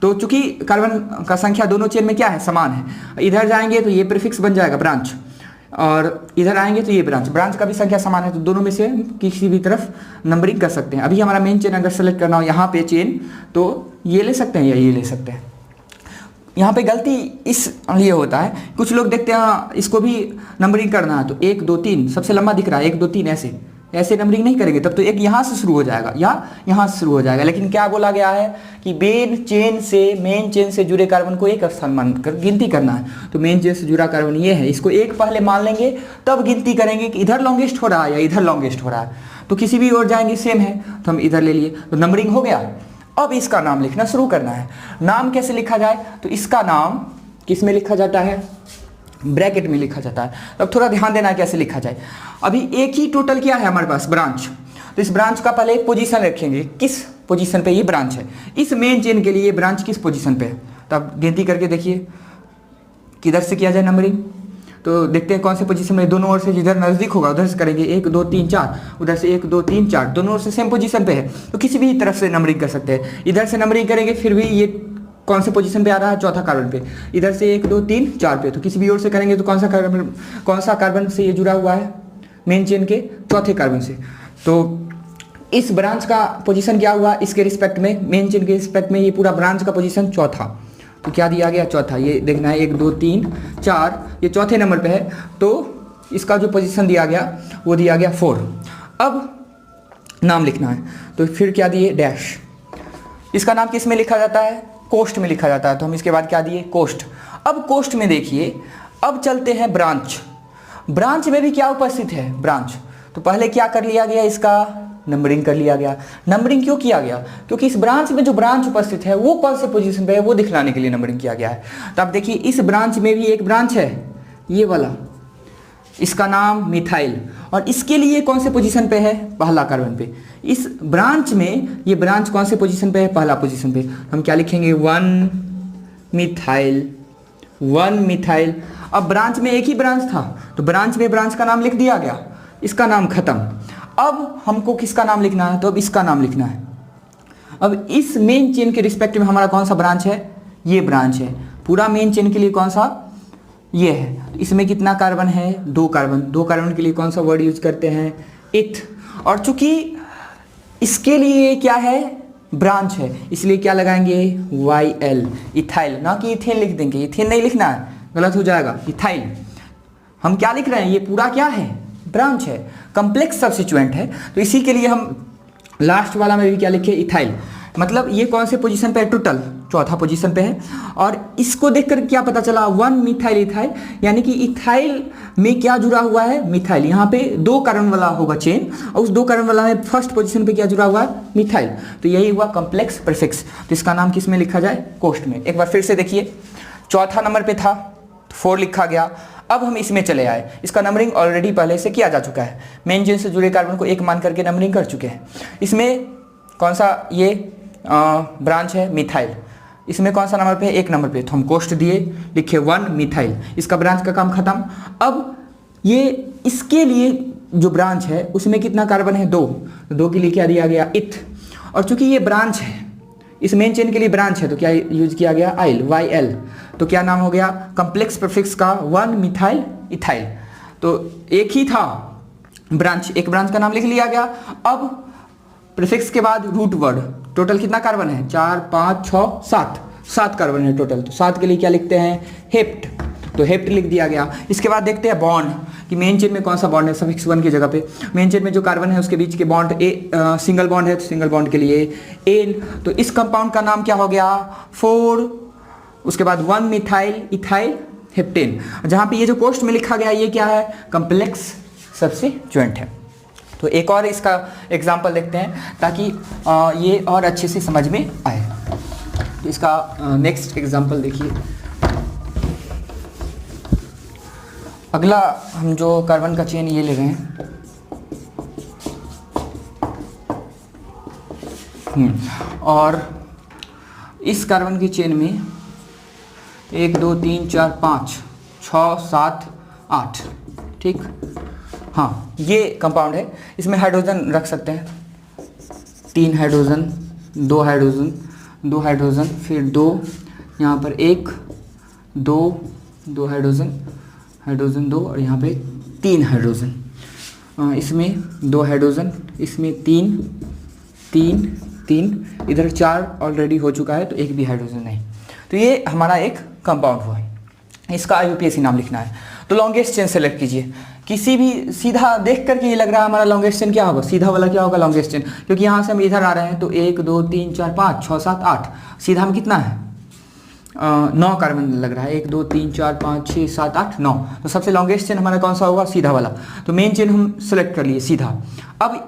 तो चूंकि कार्बन का संख्या दोनों चेन में क्या है, समान है, इधर जाएंगे तो ये प्रीफिक्स बन जाएगा ब्रांच, और इधर आएंगे तो ये ब्रांच का भी संख्या समान है, तो दोनों में से किसी भी तरफ नंबरिंग कर सकते हैं। अभी हमारा मेन चेन अगर सेलेक्ट करना हो यहाँ पे चेन, तो ये ले सकते हैं या ये ले सकते हैं। यहाँ पे गलती इस लिए होता है, कुछ लोग देखते हैं इसको भी नंबरिंग करना है तो 1 2 3 सबसे लंबा दिख रहा है, 1 2 3 ऐसे नंबरिंग नहीं करेंगे, तब तो एक यहाँ से शुरू हो जाएगा या यहाँ से शुरू हो जाएगा। लेकिन क्या बोला गया है कि मेन चेन से जुड़े कार्बन को एक स्थान मानकर गिनती करना है। तो मेन चेन से जुड़ा कार्बन ये है, इसको एक पहले मान लेंगे, तब गिनती करेंगे कि इधर लॉन्गेस्ट हो रहा है या इधर लॉन्गेस्ट हो रहा है। तो किसी भी ओर जाएंगे सेम है तो हम इधर ले लिए, तो नंबरिंग हो गया। अब इसका नाम लिखना शुरू करना है। नाम कैसे लिखा जाए, तो इसका नाम किस में लिखा जाता है, ब्रैकेट में लिखा जाता है। अब थोड़ा ध्यान देना है कैसे लिखा जाए। अभी एक ही टोटल क्या है हमारे पास, ब्रांच, तो इस ब्रांच का पहले पोजीशन रखेंगे, किस पोजीशन पे ये ब्रांच है, इस मेन चेन के लिए ये ब्रांच किस पोजीशन पे है। तो आप गिनती करके देखिए किधर से किया जाए नंबरिंग, तो देखते हैं कौन से पोजीशन में, दोनों ओर से जिधर नज़दीक होगा उधर से करेंगे, 1 2 3 4, उधर से 1 2 3 4, दोनों ओर से सेम पोजीशन पे है, तो किसी भी तरफ से नंबरिंग कर सकते हैं। इधर से नंबरिंग करेंगे फिर भी ये कौन से पोजीशन पे आ रहा है, चौथा कार्बन पे, इधर से 1 2 3 4 पे, तो किसी भी ओर से करेंगे तो कौन सा कार्बन से ये जुड़ा हुआ है, मेन चेन के चौथे कार्बन से। तो इस ब्रांच का पोजीशन क्या हुआ, इसके रिस्पेक्ट में, मेन चेन के रिस्पेक्ट में ये पूरा ब्रांच का पोजीशन चौथा, तो क्या दिया गया, चौथा। ये देखना है 1 2 3 4, ये चौथे नंबर पे है, तो इसका जो पोजीशन दिया गया वो दिया गया 4। अब नाम लिखना है, तो फिर क्या दिए, डैश। इसका नाम किस में लिखा जाता है, कोष्ठ में लिखा जाता है, तो हम इसके बाद क्या दिए, कोष्ठ। अब कोष्ठ में देखिए, अब चलते हैं ब्रांच। ब्रांच में भी क्या उपस्थित है, ब्रांच, तो पहले क्या कर लिया गया, इसका नंबरिंग कर लिया गया। नंबरिंग क्यों किया गया, क्योंकि इस ब्रांच में जो ब्रांच उपस्थित है वो कौन से पोजीशन पे है वो दिखलाने के लिए नंबरिंग किया गया है। तो आप देखिए इस ब्रांच में भी एक ब्रांच है, ये वाला, इसका नाम मिथाइल, और इसके लिए कौन से पोजीशन पे है, पहला कार्बन पे। इस ब्रांच में ये ब्रांच कौन से पोजीशन पे है, पहला पोजीशन पे। हम क्या लिखेंगे, 1 मिथाइल, 1 मिथाइल। अब ब्रांच में एक ही ब्रांच था तो ब्रांच में ब्रांच का नाम लिख दिया गया, इसका नाम खत्म। अब हमको किसका नाम लिखना है, तो अब इसका नाम लिखना है। अब इस मेन चेन के रिस्पेक्ट में हमारा कौन सा ब्रांच है, ये ब्रांच है। पूरा मेन चेन के लिए कौन सा, ये है। इसमें कितना कार्बन है, 2 कार्बन। 2 कार्बन के लिए कौन सा वर्ड यूज करते हैं, इथ। और चूंकि इसके लिए क्या है, ब्रांच है, इसलिए क्या लगाएंगे, YL, इथाइल। ना कि इथेन लिख देंगे, इथेन नहीं लिखना है, गलत हो जाएगा, इथाइल। हम क्या लिख रहे हैं, ये पूरा क्या है, ब्रांच है, कॉम्प्लेक्स सब्स्टिट्यूएंट है। तो इसी के लिए हम लास्ट वाला में भी क्या लिखे, इथाइल। मतलब ये कौन से पोजीशन पे है, टोटल चौथा पोजीशन पे है। और इसको देखकर क्या पता चला, 1 मिथाइल इथाइल, यानी कि इथाइल में क्या जुड़ा हुआ है, मिथाइल। यहाँ पे 2 कार्बन वाला होगा चेन, और उस 2 कार्बन वाला में फर्स्ट पोजीशन पे क्या जुड़ा हुआ है, मिथाइल। तो यही हुआ कॉम्प्लेक्स प्रीफिक्स। तो इसका नाम किस में लिखा जाए, कोष्ठ में। एक बार फिर से देखिए, चौथा नंबर पे था, 4 लिखा गया। अब हम इसमें चले आए, इसका नंबरिंग ऑलरेडी पहले से किया जा चुका है। मेन चेन से जुड़े कार्बन को 1 मान करके नंबरिंग कर चुके हैं। इसमें कौन सा ये ब्रांच है, मिथाइल। इसमें कौन सा नंबर पे है, 1 नंबर पे। तो हम कोष्ठ दिए, लिखे 1 मिथाइल, इसका ब्रांच का काम खत्म। अब ये इसके लिए जो ब्रांच है उसमें कितना कार्बन है, 2। तो 2 के लिए क्या दिया गया, इथ। और चूंकि ये ब्रांच है, इस मेन चेन के लिए ब्रांच है, तो क्या यूज किया गया, आइल, YL। तो क्या नाम हो गया, कॉम्प्लेक्स प्रीफिक्स का 1 मिथाइल इथाइल। तो एक ही था ब्रांच, एक ब्रांच का नाम लिख लिया गया। अब प्रीफिक्स के बाद रूट वर्ड, टोटल कितना कार्बन है, 4, 5, 6, 7 कार्बन है टोटल। तो 7 के लिए क्या लिखते हैं, हेप्ट। तो हेप्ट लिख दिया गया। इसके बाद देखते हैं बॉन्ड, कि मेन चेन में कौन सा बॉन्ड है, सफिक्स 1 की जगह पे। मेन चेन में जो कार्बन है उसके बीच के बॉन्ड सिंगल बॉन्ड है, तो सिंगल बॉन्ड के लिए एन। तो इस कंपाउंड का नाम क्या हो गया, 4। उसके बाद 1 मिथाइल इथाइल हेप्टेन। जहाँ पे ये जो कोष्ठ में लिखा गया ये क्या है, कॉम्प्लेक्स सब्स्टिट्यूएंट है। तो एक और इसका एग्जाम्पल देखते हैं ताकि ये और अच्छे से समझ में आए। तो इसका नेक्स्ट एग्जाम्पल देखिए। अगला हम जो कार्बन का चेन ये ले रहे हैं, और इस कार्बन की चेन में 1 2 3 4 5 6 7 8, ठीक। हाँ, ये कंपाउंड है। इसमें हाइड्रोजन रख सकते हैं, 3 हाइड्रोजन, 2 हाइड्रोजन, 2 हाइड्रोजन, फिर 2 यहाँ पर 1 2 2 हाइड्रोजन, हाइड्रोजन 2, और यहाँ पे 3 हाइड्रोजन। इसमें 2 हाइड्रोजन, इसमें 3 3 3, इधर 4 ऑलरेडी हो चुका है, तो 1 भी हाइड्रोजन नहीं। तो ये हमारा एक कंपाउंड हुआ, इसका IUPAC नाम लिखना है। तो लॉन्गेस्ट चेन सेलेक्ट कीजिए, किसी भी सीधा देख करके ये लग रहा है हमारा लॉन्गेस्ट चेन क्या होगा, सीधा वाला क्या होगा, लॉन्गेस्ट चेन। क्योंकि यहाँ से हम इधर आ रहे हैं, तो 1 2 3 4 5 6 7 8, सीधा में कितना है, 9 कार्बन लग रहा है, 1 2 3 4 5 6 7 8 9। तो सबसे लॉन्गेस्ट चेन हमारा कौन सा होगा, सीधा वाला। तो मेन चेन हम सेलेक्ट कर लिए सीधा। अब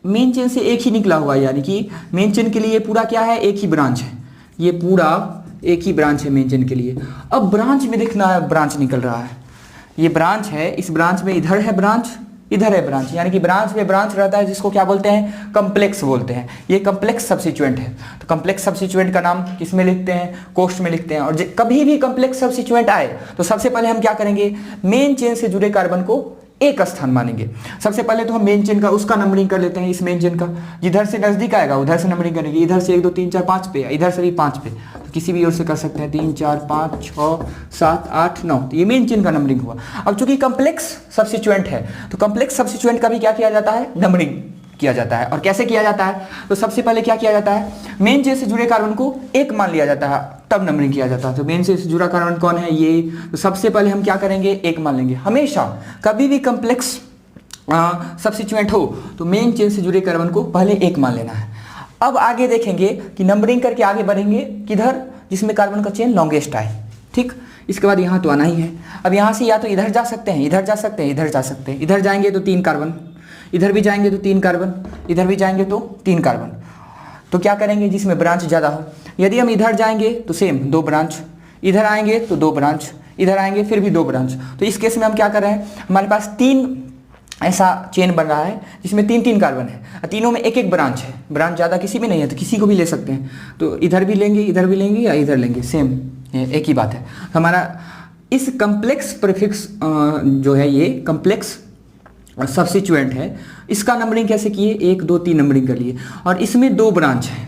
मेन चेन से एक ही निकला हुआ है, यानी कि मेन चेन के लिए पूरा क्या है, एक ही ब्रांच है, ये पूरा एक ही ब्रांच है मेन चेन के लिए। अब ब्रांच में देखना है, ब्रांच निकल रहा है, ये ब्रांच है, इस ब्रांच में इधर है ब्रांच, इधर है ब्रांच, यानी कि ब्रांच में ब्रांच रहता है, जिसको क्या बोलते हैं, कॉम्प्लेक्स बोलते हैं। ये कॉम्प्लेक्स सब्स्टिट्यूएंट है। तो कॉम्प्लेक्स सब्स्टिट्यूएंट का नाम किस में लिखते हैं, कोष्ठ में लिखते हैं। और कभी भी कॉम्प्लेक्स सब्स्टिट्यूएंट आए तो सबसे पहले हम क्या करेंगे, मेन चेन से जुड़े कार्बन को एक स्थान मानेंगे। सबसे पहले तो हम मेन चेन का उसका नंबरिंग कर लेते हैं, इस मेन चेन का जिधर से नजदीक आएगा उधर से नंबरिंग करेंगे। इधर से 1 2 3 4 5 पे, इधर से भी 5 पे, तो किसी भी ओर से कर सकते हैं, 3 4 5 6 7 8 9। तो ये मेन चेन का नंबरिंग हुआ। अब चूंकि कॉम्प्लेक्स सब्स्टिट्यूएंट है, तो कॉम्प्लेक्स सब्स्टिट्यूएंट का भी क्या किया जाता है, नंबरिंग किया जाता है। और कैसे किया जाता है, तो सबसे पहले क्या किया जाता है, मेन चेन से जुड़े कार्बन को 1 मान लिया जाता है, तब नंबरिंग किया जाता है। तो मेन चेन से जुड़ा कार्बन कौन है, ये। तो सबसे पहले हम क्या करेंगे, 1 मान लेंगे। हमेशा कभी भी कॉम्प्लेक्स सब्स्टिट्यूएंट हो तो मेन चेन से जुड़े कार्बन को पहले 1 मान लेना है। अब आगे देखेंगे कि नंबरिंग करके आगे बढ़ेंगे किधर, जिसमें कार्बन का चेन लॉन्गेस्ट आए, ठीक। इसके बाद यहाँ तो आना ही है। अब यहाँ से या तो इधर जा सकते हैं, इधर जा सकते हैं, इधर जा सकते हैं। इधर जाएंगे तो 3 कार्बन, इधर भी जाएंगे तो 3 कार्बन, इधर भी जाएंगे तो 3 कार्बन। तो क्या करेंगे, जिसमें ब्रांच ज़्यादा हो। यदि हम इधर जाएंगे तो सेम 2 ब्रांच, इधर आएंगे तो 2 ब्रांच, इधर आएंगे फिर भी 2 ब्रांच। तो इस केस में हम क्या कर रहे हैं, हमारे पास 3 ऐसा चेन बन रहा है जिसमें 3 कार्बन है, तीनों में एक ब्रांच है, ब्रांच ज़्यादा किसी में नहीं है तो किसी को भी ले सकते हैं। तो इधर भी लेंगे, इधर भी लेंगे या इधर लेंगे, सेम एक ही बात है। हमारा इस कम्प्लेक्स प्रीफिक्स जो है ये कम्प्लेक्स सब्स्टिट्यूएंट है, इसका नंबरिंग कैसे किए, 1 2 3 नंबरिंग कर लिए। और इसमें 2 ब्रांच है,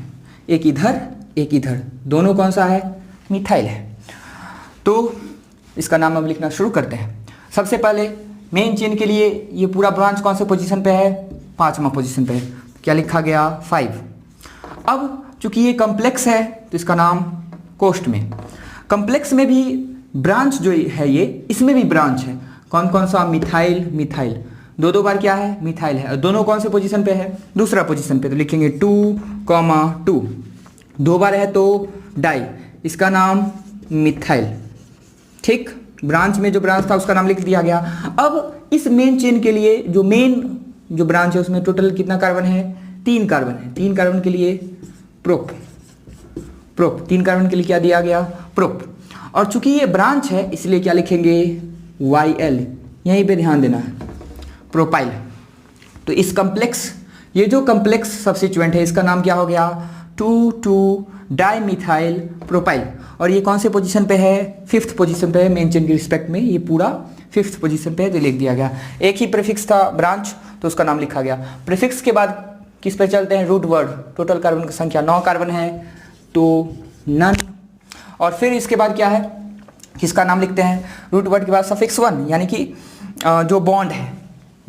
एक इधर एक इधर, दोनों कौन सा है, मिथाइल है। तो इसका नाम हम लिखना शुरू करते हैं। सबसे पहले मेन चेन के लिए ये पूरा ब्रांच कौन से पोजीशन पे है, 5वां पोजीशन पे है। क्या लिखा गया, 5। अब चूंकि ये कम्प्लेक्स है तो इसका नाम कोष्ठ में, कम्प्लेक्स में भी ब्रांच जो है ये, इसमें भी ब्रांच है, कौन कौन सा, मिथाइल मिथाइल, 2 बार क्या है, मिथाइल है। और दोनों कौन से पोजीशन पे है, दूसरा पोजीशन पे, तो लिखेंगे 2,2। 2 बार है तो डाई, इसका नाम मिथाइल। ठीक, ब्रांच में जो ब्रांच था उसका नाम लिख दिया गया। अब इस मेन चेन के लिए जो ब्रांच है उसमें टोटल कितना कार्बन है, 3 कार्बन है। 3 कार्बन के लिए प्रोप 3 कार्बन के लिए क्या दिया गया, प्रोप। और चूंकि ये ब्रांच है इसलिए क्या लिखेंगे, YL, यहीं पे ध्यान देना है, प्रोपाइल। तो इस कम्प्लेक्स, ये जो कम्प्लेक्स सब्स्टिट्यूएंट है इसका नाम क्या हो गया, 2,2 डाइमिथाइल प्रोपाइल। और ये कौन से पोजीशन पे है, 5th पोजीशन पे है मेन चेन के रिस्पेक्ट में, ये पूरा 5th पोजीशन पे है तो लिख दिया गया। एक ही प्रीफिक्स था ब्रांच तो उसका नाम लिखा गया। प्रीफिक्स के बाद किस पे चलते हैं, रूट वर्ड। टोटल कार्बन की संख्या 9 कार्बन है तो नन। और फिर इसके बाद क्या है, किसका नाम लिखते हैं, रूट वर्ड के बाद सफिक्स 1, यानी कि जो बॉन्ड है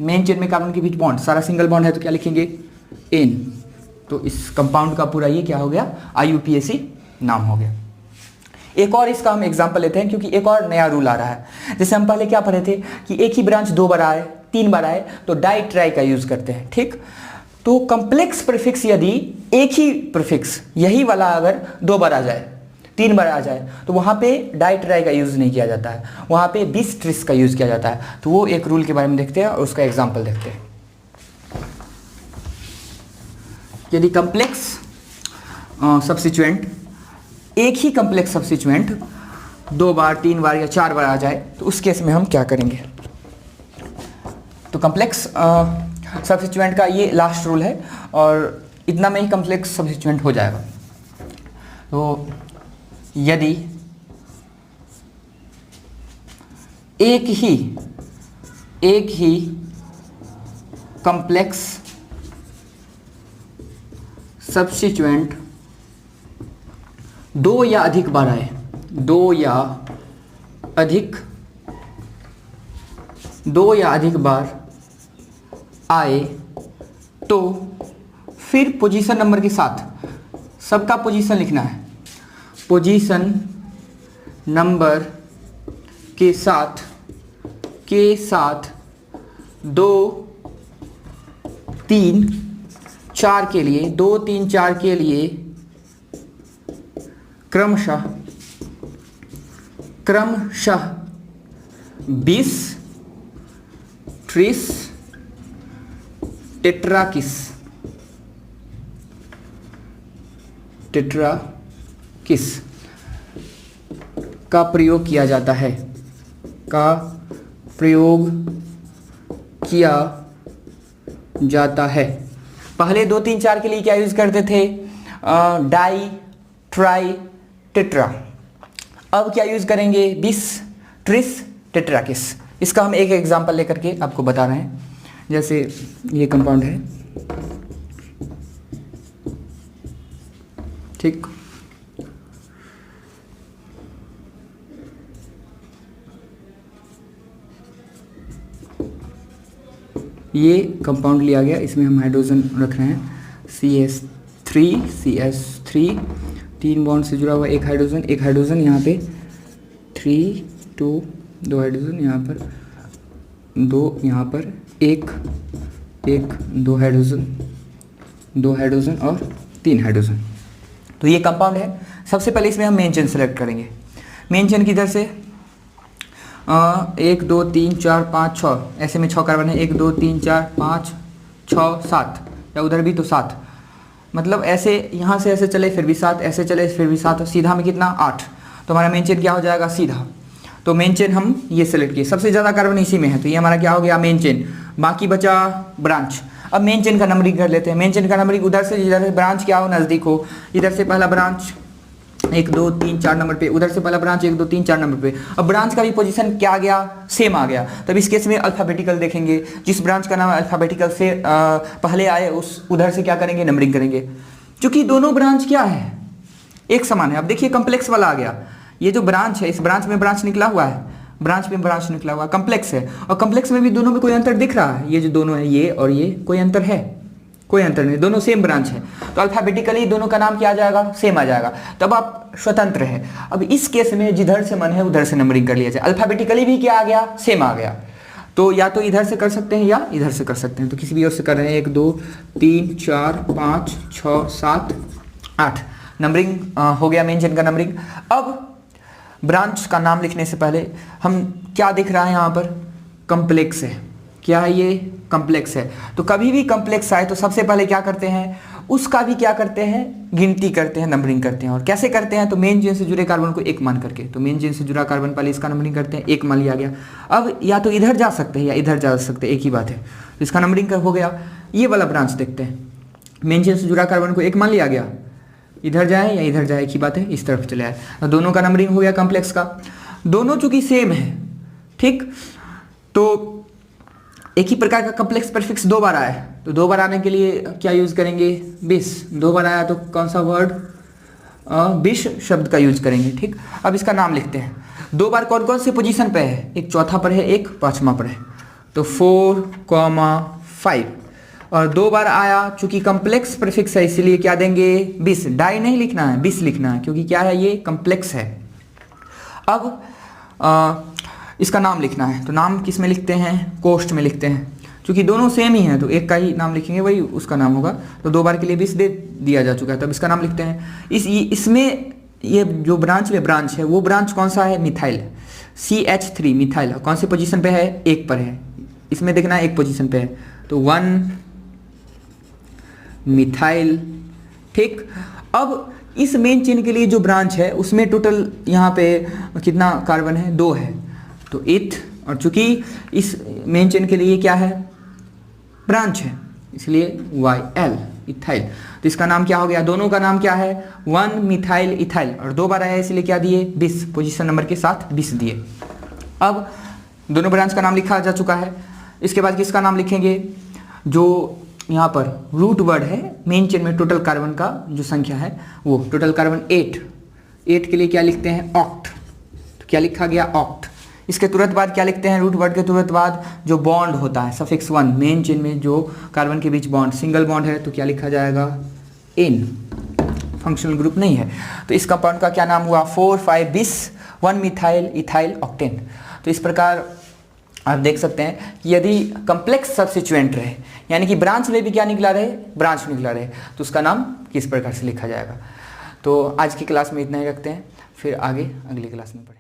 मेन चेन में कार्बन के बीच बॉन्ड, सारा सिंगल बॉन्ड है तो क्या लिखेंगे, N। तो इस कंपाउंड का पूरा ये क्या हो गया, IUPAC नाम हो गया। एक और इसका हम एग्जांपल लेते हैं क्योंकि एक और नया रूल आ रहा है। जैसे हम पहले क्या पढ़े थे कि एक ही ब्रांच 2 बार आए, 3 बार आए तो डाई ट्राई का यूज करते हैं। ठीक, तो कम्प्लेक्स प्रीफिक्स यदि एक ही प्रीफिक्स यही वाला अगर 2 बार आ जाए, 3 बार आ जाए तो वहाँ पे डाई ट्राई का यूज नहीं किया जाता है, वहाँ पे बिस ट्रिस का यूज किया जाता है। तो वो एक रूल के बारे में देखते हैं और उसका एग्जाम्पल देखते हैं। यदि कम्प्लेक्स सब्स्टिट्यूएंट, एक ही कम्प्लेक्स सब्स्टिट्यूएंट 2 बार 3 बार या 4 बार आ जाए तो उस केस में हम क्या करेंगे। तो कम्प्लेक्स सब्स्टिट्यूएंट का ये लास्ट रूल है और इतना में ही कम्प्लेक्स सब्स्टिट्यूएंट हो जाएगा। तो यदि एक ही कम्प्लेक्स सब्स्टिट्यूएंट 2 या अधिक बार आए, 2 या अधिक बार आए तो फिर पोजीशन नंबर के साथ, सबका पोजीशन लिखना है, पोजीशन नंबर के साथ 2 3 4 के लिए, 2 3 4 के लिए क्रमशः 20 ट्रिस टेट्राकिस का प्रयोग किया जाता है, पहले 2 3 4 के लिए क्या यूज करते थे, डाई ट्राई टेट्रा। अब क्या यूज करेंगे, 20 ट्रिस टेट्राकिस। इसका हम एक एग्जांपल लेकर के आपको बता रहे हैं। जैसे ये कंपाउंड है, ठीक, ये कंपाउंड लिया गया, इसमें हम हाइड्रोजन रख रहे हैं, CH3 3 बॉन्ड से जुड़ा हुआ एक हाइड्रोजन यहाँ पे 3 2 2 हाइड्रोजन यहाँ पर 2, यहाँ पर 1 2 हाइड्रोजन और 3 हाइड्रोजन। तो ये कंपाउंड है। सबसे पहले इसमें हम मेन चेन सेलेक्ट करेंगे। मेन चेन किधर से, 1 2 3 4 5 6, ऐसे में 6 कार्बन है, 1 2 3 4 5 6 7, या उधर भी तो 7, मतलब ऐसे यहाँ से ऐसे चले फिर भी 7, ऐसे चले फिर भी 7, सीधा में कितना 8। तो हमारा मेन चेन क्या हो जाएगा, सीधा। तो मेन चेन हम ये सेलेक्ट किए, सबसे ज़्यादा कार्बन इसी में है, तो ये हमारा क्या हो गया मेन चेन। बाकी बचा ब्रांच। अब मेन चेन का नंबरिंग कर लेते हैं। मेन चेन का नंबरिंग उधर से जिधर ब्रांच क्या हो नज़दीक हो, इधर से पहला ब्रांच 1 2 3 4 नंबर पे, उधर से पहला ब्रांच 1 2 3 4 नंबर पे। अब ब्रांच का भी पोजीशन क्या आ गया, सेम आ गया। तब इस केस में अल्फाबेटिकल देखेंगे, जिस ब्रांच का नाम अल्फाबेटिकल से पहले आए उस उधर से क्या करेंगे, नंबरिंग करेंगे। चूंकि दोनों ब्रांच क्या है, एक समान है। अब देखिए कम्प्लेक्स वाला आ गया, ये जो ब्रांच है इस ब्रांच में ब्रांच निकला हुआ है, ब्रांच में ब्रांच निकला हुआ कम्प्लेक्स है, और कम्प्लेक्स में भी दोनों में कोई अंतर दिख रहा है, ये जो दोनों है ये और ये, कोई अंतर है, कोई अंतर नहीं, दोनों सेम ब्रांच है। तो अल्फाबेटिकली दोनों का नाम क्या आ जाएगा, सेम आ जाएगा, तब आप स्वतंत्र है। अब इस केस में जिधर से मन है उधर से नंबरिंग कर लिया जाए। अल्फाबेटिकली भी क्या आ गया, सेम आ गया। तो या तो इधर से कर सकते हैं या इधर से कर सकते हैं, तो किसी भी ओर से कर रहे हैं। 1 2 3 4 5 6 7 8 नंबरिंग हो गया मेन चेन का नंबरिंग। अब ब्रांच का नाम लिखने से पहले हम क्या दिख रहा है यहाँ पर, कम्प्लेक्स है। क्या है ये, कम्प्लेक्स है। तो कभी भी कम्प्लेक्स आए तो सबसे पहले क्या करते हैं, उसका भी क्या करते हैं, गिनती करते हैं, नंबरिंग करते हैं। और कैसे करते हैं, तो मेन चेन से जुड़े कार्बन को 1 मान करके। तो मेन चेन से जुड़ा कार्बन पहले इसका नंबरिंग करते हैं, 1 मान लिया गया। अब या तो इधर जा सकते हैं या इधर जा सकते हैं, एक ही बात है। तो इसका नंबरिंग हो गया। ये वाला ब्रांच देखते हैं, मेन चेन से जुड़ा कार्बन को 1 मान लिया गया, इधर जाए या इधर जाए एक ही बात है, इस तरफ चले आए। तो दोनों का नंबरिंग हो गया कम्प्लेक्स का। दोनों चूंकि सेम है, ठीक, तो एक ही प्रकार का कम्प्लेक्स प्रीफिक्स 2 बार आया है, तो 2 बार आने के लिए क्या यूज करेंगे, 20। 2 बार आया तो कौन सा वर्ड, 20 शब्द का यूज करेंगे, ठीक। अब इसका नाम लिखते हैं। 2 बार कौन कौन से पोजीशन पे है, एक चौथा पर है, एक पांचवा पर है, तो 4,5। और 2 बार आया, चूंकि कम्प्लेक्स प्रीफिक्स है इसीलिए क्या देंगे, 20। डाई नहीं लिखना है, 20 लिखना है, क्योंकि क्या है ये कम्प्लेक्स है। अब इसका नाम लिखना है, तो नाम किस में लिखते हैं, कोष्ठ में लिखते हैं। चूंकि दोनों सेम ही हैं तो एक का ही नाम लिखेंगे, वही उसका नाम होगा। तो 2 बार के लिए 20 दे दिया जा चुका है, तब इसका नाम लिखते हैं। इसमें ये जो ब्रांच में ब्रांच है वो ब्रांच कौन सा है, मिथाइल, CH3 मिथाइल। कौन से पोजीशन पे है, 1 पर है। इसमें देखना है 1 पोजीशन पे है, तो 1 मिथाइल, ठीक। अब इस मेन चेन के लिए जो ब्रांच है उसमें टोटल यहाँ पे कितना कार्बन है, 2 है, तो 8। और चूंकि इस मेन चेन के लिए क्या है, ब्रांच है, इसलिए YL इथाइल। तो इसका नाम क्या हो गया, दोनों का नाम क्या है, 1 मिथाइल इथाइल। और 2 बार आया इसलिए क्या दिए, 20, पोजीशन नंबर के साथ 20 दिए। अब दोनों ब्रांच का नाम लिखा जा चुका है। इसके बाद किसका नाम लिखेंगे, जो यहाँ पर रूट वर्ड है मेन चेन में टोटल कार्बन का जो संख्या है वो टोटल कार्बन 8 के लिए क्या लिखते हैं, ऑक्ट। तो क्या लिखा गया, ऑक्ट। इसके तुरंत बाद क्या लिखते हैं, रूट वर्ड के तुरंत बाद जो बॉन्ड होता है सफिक्स 1, मेन चेन में जो कार्बन के बीच बॉन्ड, सिंगल बॉन्ड है तो क्या लिखा जाएगा, N। फंक्शनल ग्रुप नहीं है, तो इस कंपाउंड का क्या नाम हुआ, 4 5 20 1 मिथाइल इथाइल ऑक्टेन। तो इस प्रकार आप देख सकते हैं कि यदि कम्प्लेक्स सब्स्टिट्यूएंट रहे, यानी कि ब्रांच में भी क्या निकला रहे, ब्रांच निकला रहे, तो उसका नाम किस प्रकार से लिखा जाएगा। तो आज की क्लास में इतना ही रखते हैं, फिर आगे अगली क्लास में पढ़ेंगे।